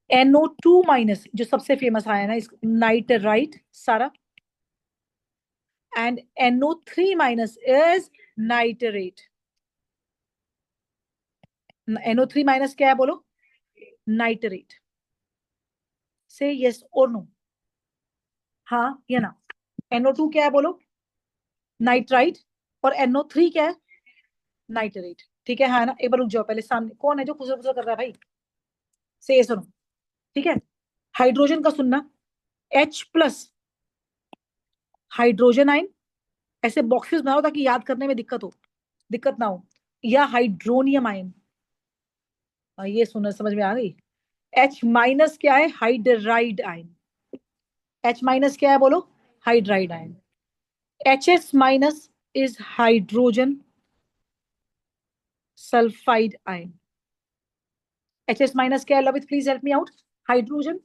NO2- जो सबसे फेमस आयन है, नाइट्राइट सारा। And NO3- is nitrate. NO3- क्या है बोलो? नाइट्रेट। से यस और नो, हाँ या ना? NO2 क्या है बोलो? नाइट्राइट। और NO3 क्या है? नाइट्रेट। ठीक है, हाँ ना? एक बार रुक जाओ, पहले सामने कौन है जो खुसर खुसर कर रहा है भाई? से सुनो, ठीक है? हाइड्रोजन का सुनना, H+, हाइड्रोजन आयन। ऐसे बॉक्सेस बनाओ ताकि याद करने में दिक्कत ना हो। या हाइड्रोनियम आयन, ये सुनना समझ में आ गई? H- क्या है? Hydride ion. H- क्या है बोलो? Hydride ion. HS- is hydrogen sulphide ion. HS- क्या है? Love it, please help me out. Hydrogen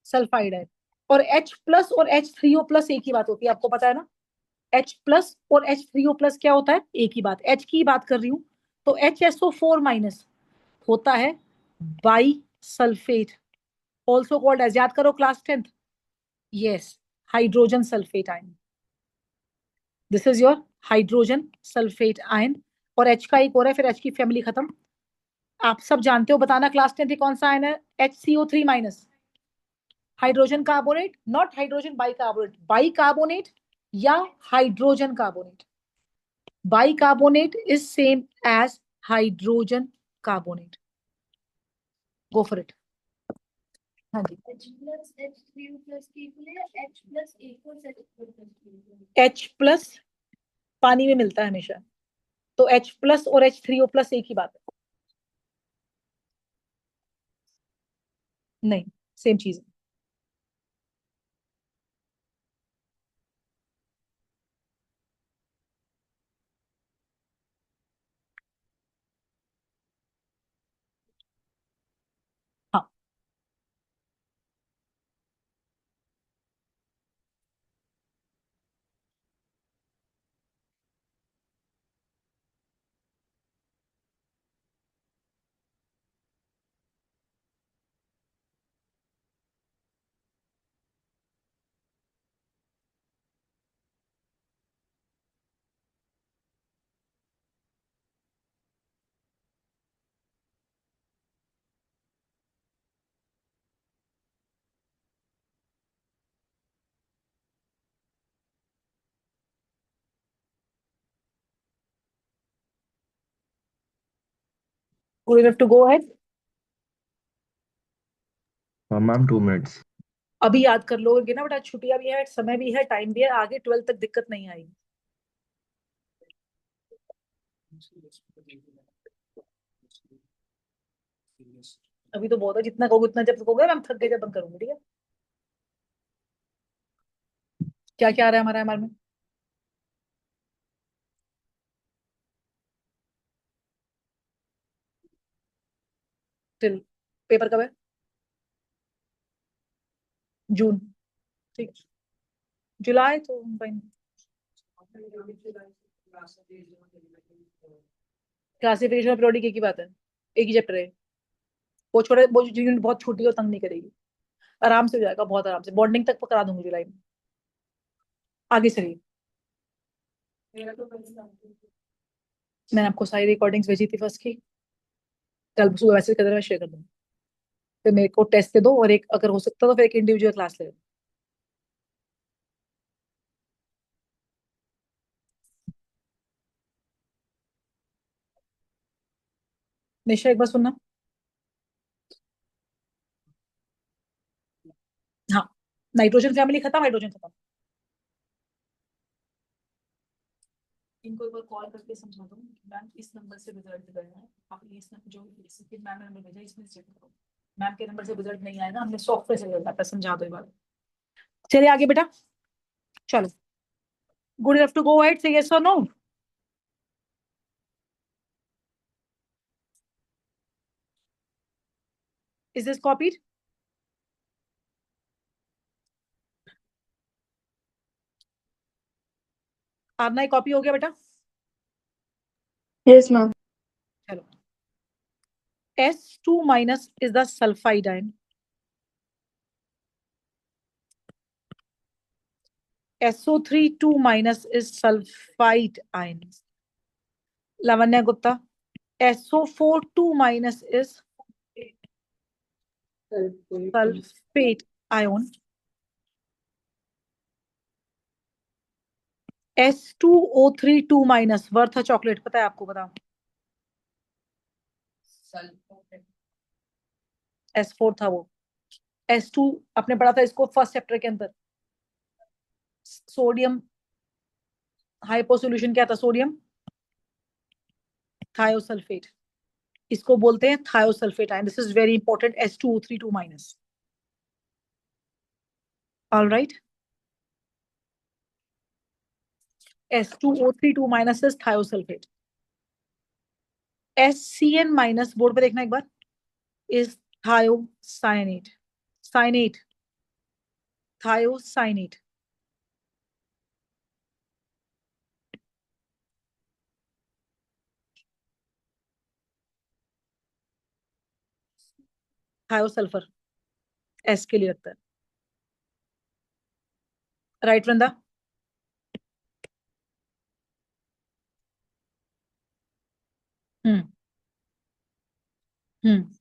sulphide ion. और H+ और H3O+ एक ही बात होती है, आपको पता है ना? H+ और H3O+ क्या होता है? एक ही बात, H की बात कर रही हूं। तो HSO4- होता है bisulphate, also called as, याद करो class 10th। Yes, hydrogen sulphate ion. This is your hydrogen sulphate ion. और H का एक और है, फिर H की फैमिली खत्म। आप सब जानते हो, बताना क्लास 10th कौन सा आयन है? HCO3-। Hydrogen carbonate, not hydrogen bicarbonate. Bicarbonate या hydrogen carbonate. Bicarbonate is same as hydrogen carbonate. Go for it. हाँ जी। H+ पानी में मिलता है हमेशा, तो H+ और H3O+ एक ही बात है। नहीं, सेम चीज है। हाँ, good enough to go ahead. हाँ मैम, 2 मिनट्स। अभी याद कर लोगे ना बेटा, छुट्टियां भी है, समय भी है, टाइम भी है, आगे 12 तक दिक्कत नहीं आएगी। अभी तो बहुत है, जितना कहोगे उतना, जब कहोगे मैम थक गए जब बंद करूंगी, ठीक है? क्या क्या आ रहा है हमारे हमारे में? टिल पेपर कब है? जून, ठीक। जुलाई तो भाई क्लासिफिकेशन ऑफ पीरियोडिक एक ही बात है, एक ही चैप्टर है। वो छोटे वो यूनिट बहुत छोटी है, तंग नहीं करेगी, आराम से हो जाएगा, बहुत आराम से। बॉन्डिंग तक पकड़ा दूंगी जुलाई में। आगे चलिए, मैंने आपको सारी रिकॉर्डिंग्स भेजी थी फर्स्ट की, कल सुबह मैसेज कर देना, मैं शेयर कर दूंगी। फिर मेरे को टेस्ट दे दो, और एक अगर हो सकता तो फिर एक इंडिविजुअल क्लास ले लो। निशा एक बार सुनना। हाँ, नाइट्रोजन फैमिली खत्म, हाइड्रोजन खत्म। इनको एक बार कॉल करके समझा दो कि मैम इस नंबर से रिजल्ट गए हैं, आप इस जो मैम ने नंबर भेजा इसमें चेक करो। मैम के नंबर से रिजल्ट नहीं आएगा, हमने सॉफ्टवेयर से रिजल्ट आता है, समझा दो एक बार। चलिए आगे बेटा, चलो। Good enough to go ahead, say yes और नो? Is this copied? आपना कॉपी हो गया बेटा? Yes, ma'am. चलो, S2 minus is the sulfide ion. SO3 2 minus is sulfide ion. Lavanya Gupta, SO4 2 minus is sulfate ion. S2O3 2 minus worth chocolate, पता है आपको? बताओ। S4 था वो। S2 आपने पढ़ा था इसको फर्स्ट चैप्टर के अंदर। सोडियम हाइपो सॉल्यूशन क्या था? सोडियम थायोसल्फेट, इसको बोलते हैं थायोसल्फेट आयन। This is very important, S2O3 2 minus. All right, S2O3 2 minus is thiosulphate. SCN minus, board पे देखना एक बार, is thiocyanate. Cyanate, thiocyanate. Thiosulphur S के लिए लगता है। राइट वृंदा? हम्म हम्म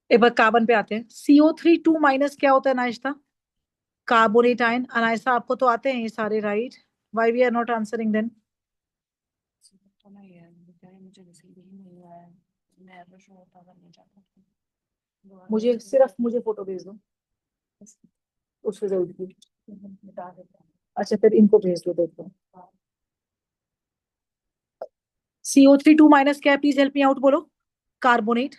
एक बार कार्बन पे आते हैं। CO3 2 माइनस क्या होता है नाइस्ता? Carbonate ion. अनायसा आपको तो आते हैं ये सारे, right? Why we are not answering then? मुझे सिर्फ मुझे फोटो भेज दो उस रिजल्ट की। अच्छा, फिर इनको भेज दो, देखो। CO3 2 माइनस क्या है? प्लीज हेल्प मी आउट, बोलो। कार्बोनेट।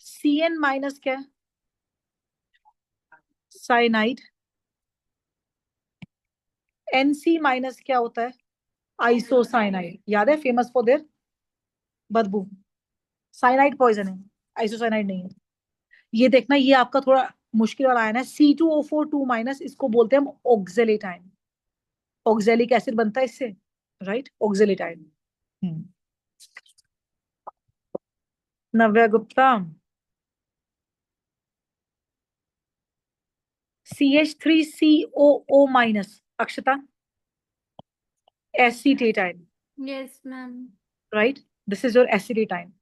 CN माइनस क्या है? साइनाइड। NC माइनस क्या होता है? आइसोसाइनाइड। याद है, फेमस फॉर देयर बदबू। साइनाइड पॉइजन है, आइसोसाइनाइड नहीं है। ये देखना, ये आपका थोड़ा मुश्किल वाला आयन है। C2O4 2 माइनस, इसको बोलते हैं हम ऑक्जेलेट आयन। ऑक्जेलिक एसिड बनता है इससे, right? Oxalate ion. Navya Gupta, CH3COO minus. Akshata, acetate ion, Yes, ma'am. Right? This is your acetate ion.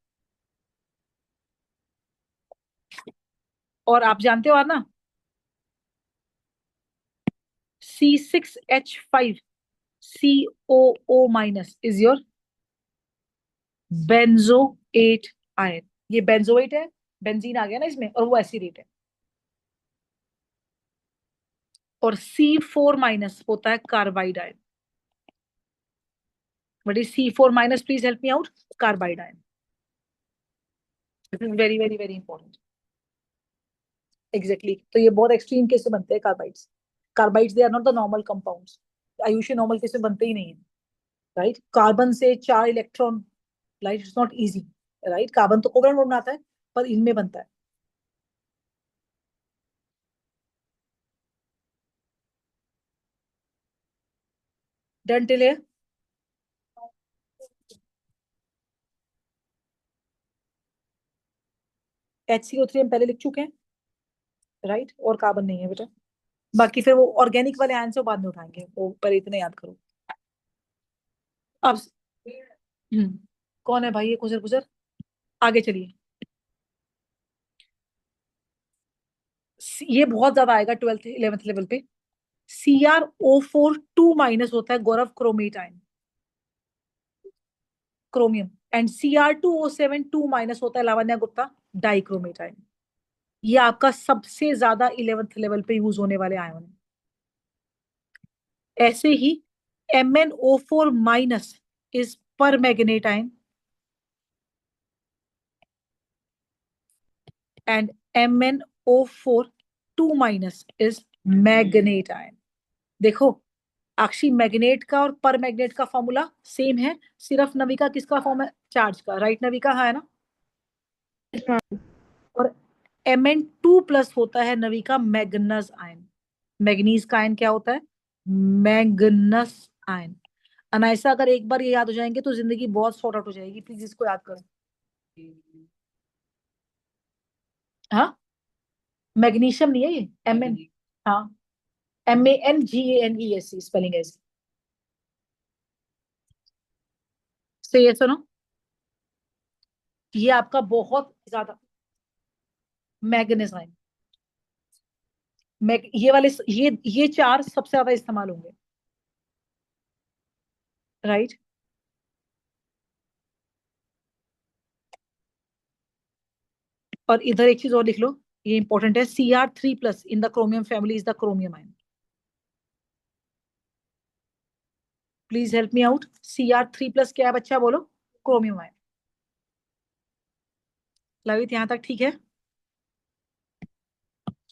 और आप जानते हो ना, C6H5COO minus is your benzoate ion. ये बेंजोएट है, बेंजीन आ गया ना इसमें, और वो एसिडेट है। और C4 माइनस होता है carbide ion. What is C4 minus? Please help me out. Carbide ion. This is very very very important. Exactly, तो ये बहुत एक्सट्रीम केस में बनते हैं carbides. Carbides they are not the normal compounds. आयुष्य normal case में बनते ही नहीं है, राइट? कार्बन से 4 electron, right? It's not easy. Right, carbon तो कोवलेंट बॉन्ड बनाता है पर इनमें बनता है। Done till here? HCO3 हम पहले लिख चुके हैं, राइट, और कार्बन नहीं है बेटा। बाकी फिर वो ऑर्गेनिक वाले आयन से बाद में उठाएंगे, वो पर इतने याद करो। अब कौन है भाई ये गुजर गुजर, आगे चलिए। ये बहुत ज्यादा आएगा 12th 11th लेवल पे। CrO4 2- होता है गौरव क्रोमेट आयन, क्रोमियम, एंड Cr2O7 2- होता है लावण्या गुप्ता डाइक्रोमेट आयन। ये आपका सबसे ज्यादा 11th लेवल पे यूज होने वाले आयन है। ऐसे ही MnO4- इज पर manganate ion and MnO4 2- is manganate ion. देखो अक्षी, मैग्नेट का और पर मैग्नेट का फॉर्मूला सेम है, सिर्फ नविका किसका फॉर्म है, चार्ज का, राइट नविका, हाँ है ना। Yes, ma'am. और Mn2+ होता है नविका मैग्नस आयन। मैग्नीज का आयन क्या होता है, मैग्नस आयन। अनायसा अगर एक बार ये याद हो जाएंगे तो जिंदगी बहुत सॉर्ट आउट हो जाएगी, प्लीज इसको याद करो। हाँ, मैग्नीशियम नहीं है ये, Mn, हाँ, MANGANES स्पेलिंग है इसकी। सही है, सुनो, ये आपका बहुत ज्यादा मैग्नेस आयन, ये वाले, ये चार सबसे ज्यादा इस्तेमाल होंगे, राइट। और इधर एक चीज और लिख लो, ये इंपॉर्टेंट है, Cr3+ in the chromium family is the chromium ion. Please help me out, Cr3+ क्या है बच्चा, बोलो, क्रोमियम आयन। लवित यहां तक ठीक है।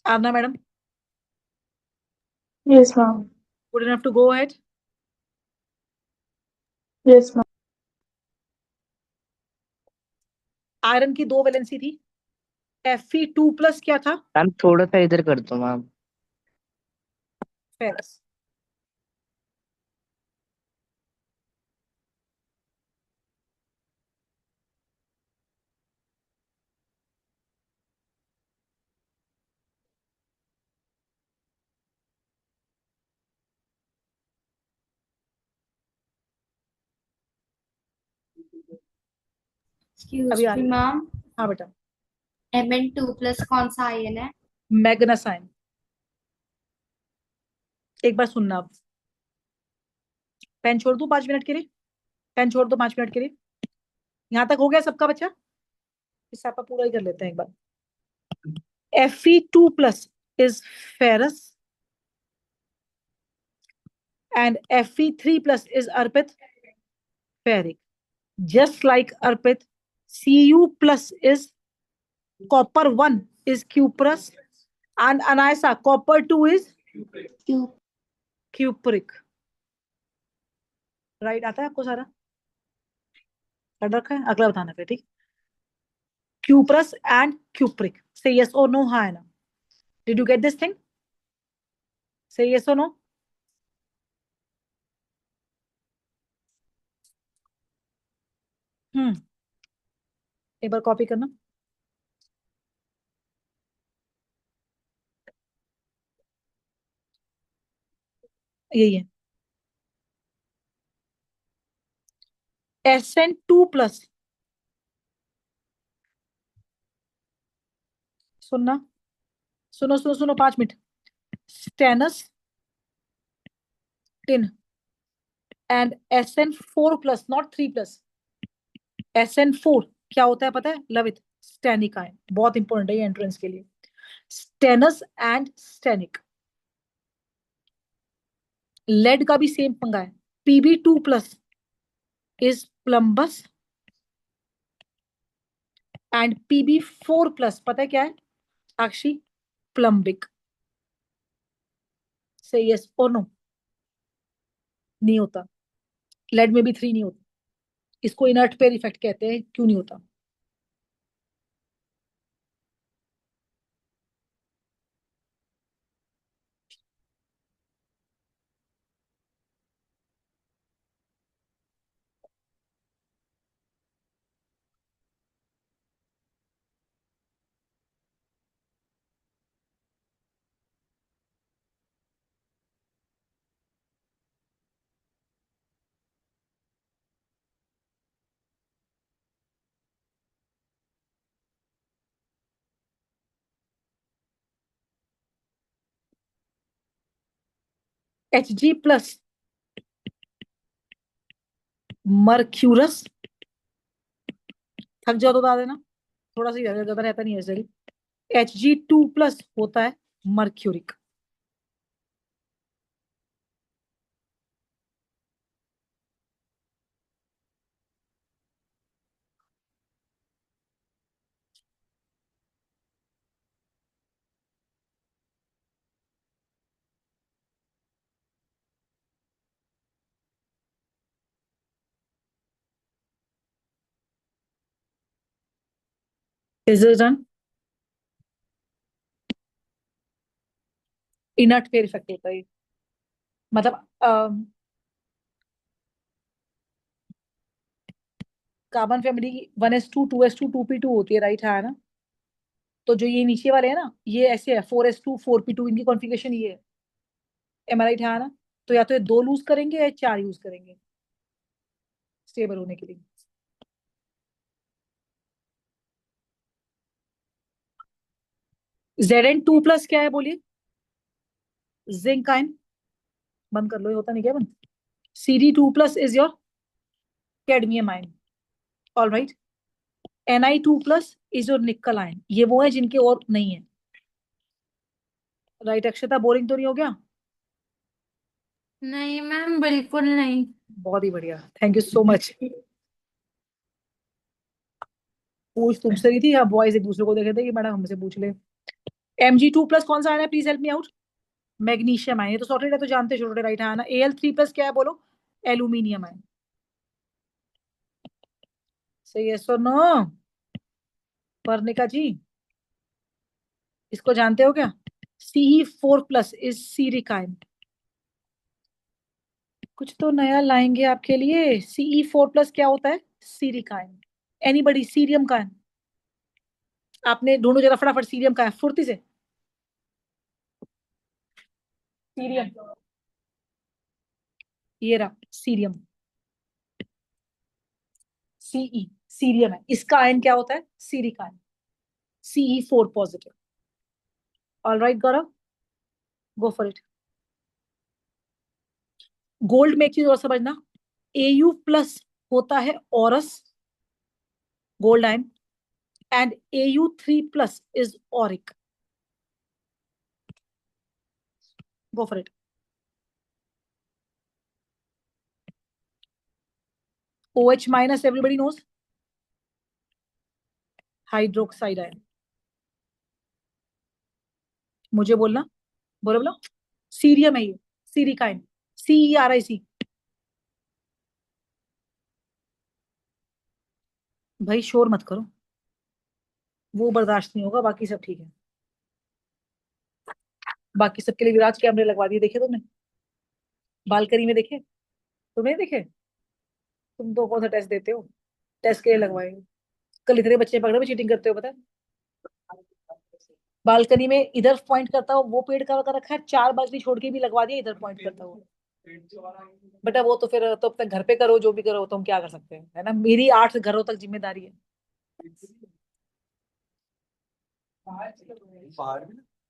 Aarna madam, Yes, ma'am. Good enough to go ahead. Yes, ma'am. Iron की 2 वैलेंसी थी, Fe2+ क्या था, मैम थोड़ा सा इधर कर दो मैम। फेरस। अभी एक्सक्यूज आ मी रही, मैम, हाँ बेटा, Mn2+ कौन सा आयन है? Magnus ion. एक बार सुनना अब, पेन छोड़ दू 5 मिनट के लिए, पेन छोड़ दो 5 मिनट के लिए। यहां तक हो गया सबका बच्चा, इस आप पूरा ही कर लेते हैं एक बार। Fe2+ is ferrous and Fe3+ is Arpit, ferric. Just like Arpit, Cu+ is copper 1 is cuprous and Anayasa copper 2 is Q. cupric. Right, आता है आपको सारा, पढ़ रखा है, अगला बताना फिर, ठीक। Cuprous and cupric. Say yes or no, हाँ है ना। Did you get this thing? Say yes or no. एक बार कॉपी करना, यही है। Sn2+, सुनना, सुनो सुनो सुनो 5 minute. Stannous, tin and Sn4+, not 3+। Sn4 क्या होता है पता है, लवित, स्टेनिक आयन, बहुत इंपॉर्टेंट है ये एंट्रेंस के लिए। Stannous and Stenik. लेड का भी सेम पंगा है, Pb2+ इज प्लम्बस एंड Pb4+ पता है क्या है अक्षी, प्लम्बिक। से यस और नो, नहीं होता, लेड में भी 3 नहीं होता, इसको इनर्ट पेयर इफेक्ट कहते हैं, क्यों नहीं होता। Hg प्लस मर्क्यूरस, थक जाओ तो बता देना, थोड़ा सा ज्यादा रहता नहीं है सही। Hg2 प्लस होता है mercuric. Is it done? Inert fair effect होता है ये। मतलब कार्बन फैमिली की 1s2 2s2 2p2 होती है, राइट है ना। तो जो ये नीचे वाले है ना, ये ऐसे है 4s2 4p2, इनकी कॉन्फ़िगरेशन ये है। एम आई राइट है ना। तो या तो ये 2 लूज करेंगे या 4 यूज करेंगे स्टेबल होने के लिए। Zn2 प्लस क्या है बोलिए? Zinc ion. बंद कर लो, ये होता नहीं क्या बंद। Cd2 plus is your cadmium ion. All right. Ni2 plus is your निकल आयन। ये वो है जिनके और नहीं है। राइट अक्षता, बोरिंग तो नहीं हो गया? नहीं मैम, बिल्कुल नहीं। बहुत ही बढ़िया, थैंक यू सो मच। पूछ तुमसे नहीं थी, अब बॉयज एक दूसरे को देखे थे कि मैडम हमसे पूछ ले। Mg2 प्लस कौन सा आयन है, please help me out. Magnesium ion, ये तो सॉर्टेड है तो जानते छोटे राइट है ना। Al3 प्लस क्या है बोलो? Aluminium ion. सही है सो नो? वर्णिका जी, इसको जानते हो क्या? Ce4 plus is Seric ion. कुछ तो नया लाएंगे आपके लिए। Ce4 प्लस क्या होता है? Ceric ion. एनीबडी सीरियम का आयन? आपने ढूंढो जरा फटाफट, सीरियम का है फुर्ती से। सीरियम, ये रहा सीरियम। सीई सीरियम है, इसका आयन क्या होता है? सीरिक आयन। Ce4 positive. All right Gaurav, go for it. Gold में एक चीज और समझना, Au प्लस होता है औरस, गोल्ड आयन, and Au3 plus is auric. Go for it. OH minus everybody knows, hydroxide आयन। मुझे बोलना, बोलो बोलो। सीरियम है ये, सीरिक आयन। CERIC। भाई शोर मत करो, वो बर्दाश्त नहीं होगा, बाकी सब ठीक है। बाकी सबके लिए विराज कैमरे लगवा दिए, देखे तुमने? बालकनी में देखे? तुमने देखे? तुम तो कौन सा टेस्ट देते हो, टेस्ट के लिए लगवाए। कल इतने बच्चे पकड़े हुए चीटिंग करते हो पता है। बालकनी में इधर पॉइंट करता हो वो पेड़ का रखा है, 4 बाल्टी छोड़ के भी लगवा दिया इधर पॉइंट करता हो। बेटा वो तो फिर तो अपने घर पे करो, जो भी करो, तुम क्या कर सकते हैं, है ना। मेरी 8 घरों तक जिम्मेदारी है।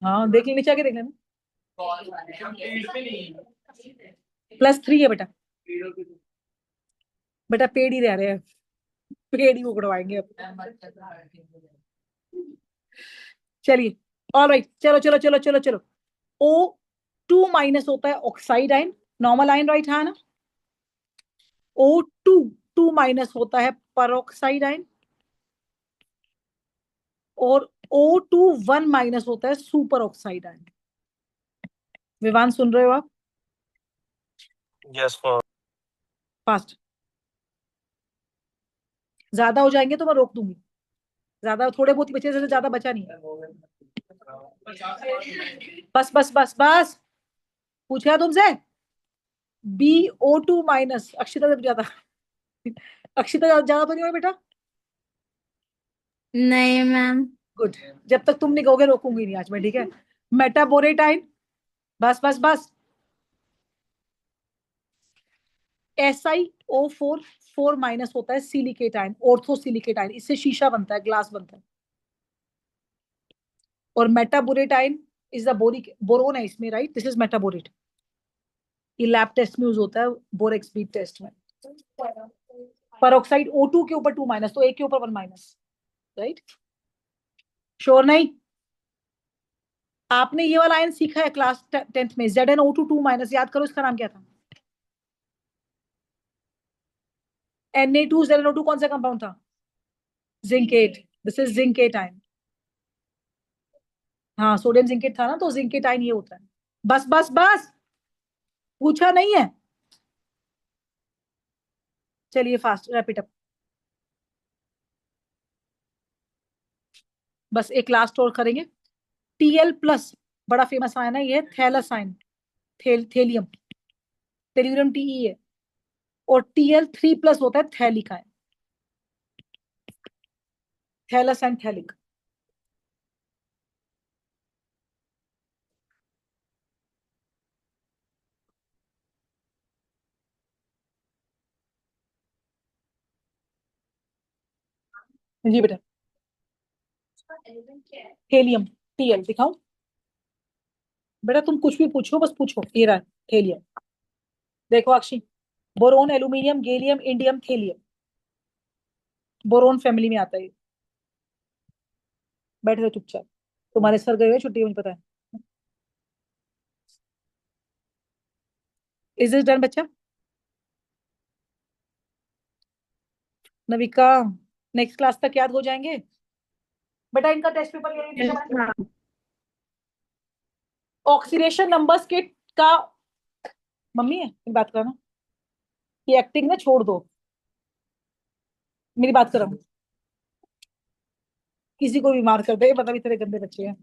हाँ देख नीचे आके देख लेना। +3 है बेटा। बेटा पेड़ ही रह रहे हैं, पेड़ ही उगड़वाएंगे अब। चलिए ऑल राइट, चलो चलो चलो चलो चलो। O2 माइनस होता है oxide ion, normal ion right है ना। O2 2 माइनस होता है परऑक्साइड आयन, और O2 1 माइनस होता है सुपर ऑक्साइड आयन। विवान सुन रहे हो आप? Yes ma'am. फास्ट। ज्यादा हो जाएंगे तो मैं रोक दूंगी, ज्यादा थोड़े बहुत ही बचे, जैसे ज्यादा बचा नहीं है। बस बस बस बस, पूछा तुमसे। BO2 माइनस, अक्षिता से ज्यादा। अक्षिता ज्यादा तो नहीं हो बेटा? नहीं मैम। गुड। जब तक तुम नहीं कहोगे रोकूंगी नहीं आज मैं, ठीक है। मेटाबोरेट आयन, बस बस बस। SiO4 4 माइनस होता है सिलिकेट आयन, ऑर्थोसिलिकेट आयन, इससे शीशा बनता है, ग्लास बनता है। और metaborate ion is the boric boron है इसमें, राइट, दिस इज मेटाबोरेट। ये लैब टेस्ट में यूज होता है, बोरेक्स बीट टेस्ट में। पेरोक्साइड O2 के ऊपर 2 माइनस, तो एक के ऊपर 1 माइनस, राइट? श्योर नहीं? आपने ये वाला आयन सीखा है क्लास 10th में, ZnO2 2 माइनस, याद करो इसका नाम क्या था? Na2 ZnO2 कौन सा कंपाउंड था? Zincate. This is zincate ion. हाँ, सोडियम जिंकेट था ना, तो जिंकेट आयन ये होता है। बस बस बस, पूछा नहीं है। चलिए फास्ट, रैप इट अप। बस एक लास्ट और करेंगे। Tl प्लस बड़ा फेमस आयन है ये, थैलस आयन, थेलियम, टेल्यूरियम Te है। और Tl3 प्लस होता है थैलिक आयन, थैलस एंड थैलिक। जी बेटा, हेलियम, Tl दिखाऊं? बेटा तुम कुछ भी पूछो, बस पूछो। ये रहा हेलियम। देखो Akshi, boron, aluminium, gallium, indium, thallium, boron family में आता है। बैठे रहो चुपचाप, तुम्हारे सर गए हुए छुट्टी, मुझे पता है। इज दिस डन बच्चा? नविका, नेक्स्ट क्लास तक याद हो जाएंगे बेटा? इनका टेस्ट पेपर ले Yes, लीजिए। ma'am. ऑक्सीडेशन नंबर्स के का, मम्मी है मेरी बात करना, ये एक्टिंग ना छोड़ दो, मेरी बात करो। किसी को बीमार कर दे, मतलब इतने गंदे बच्चे हैं।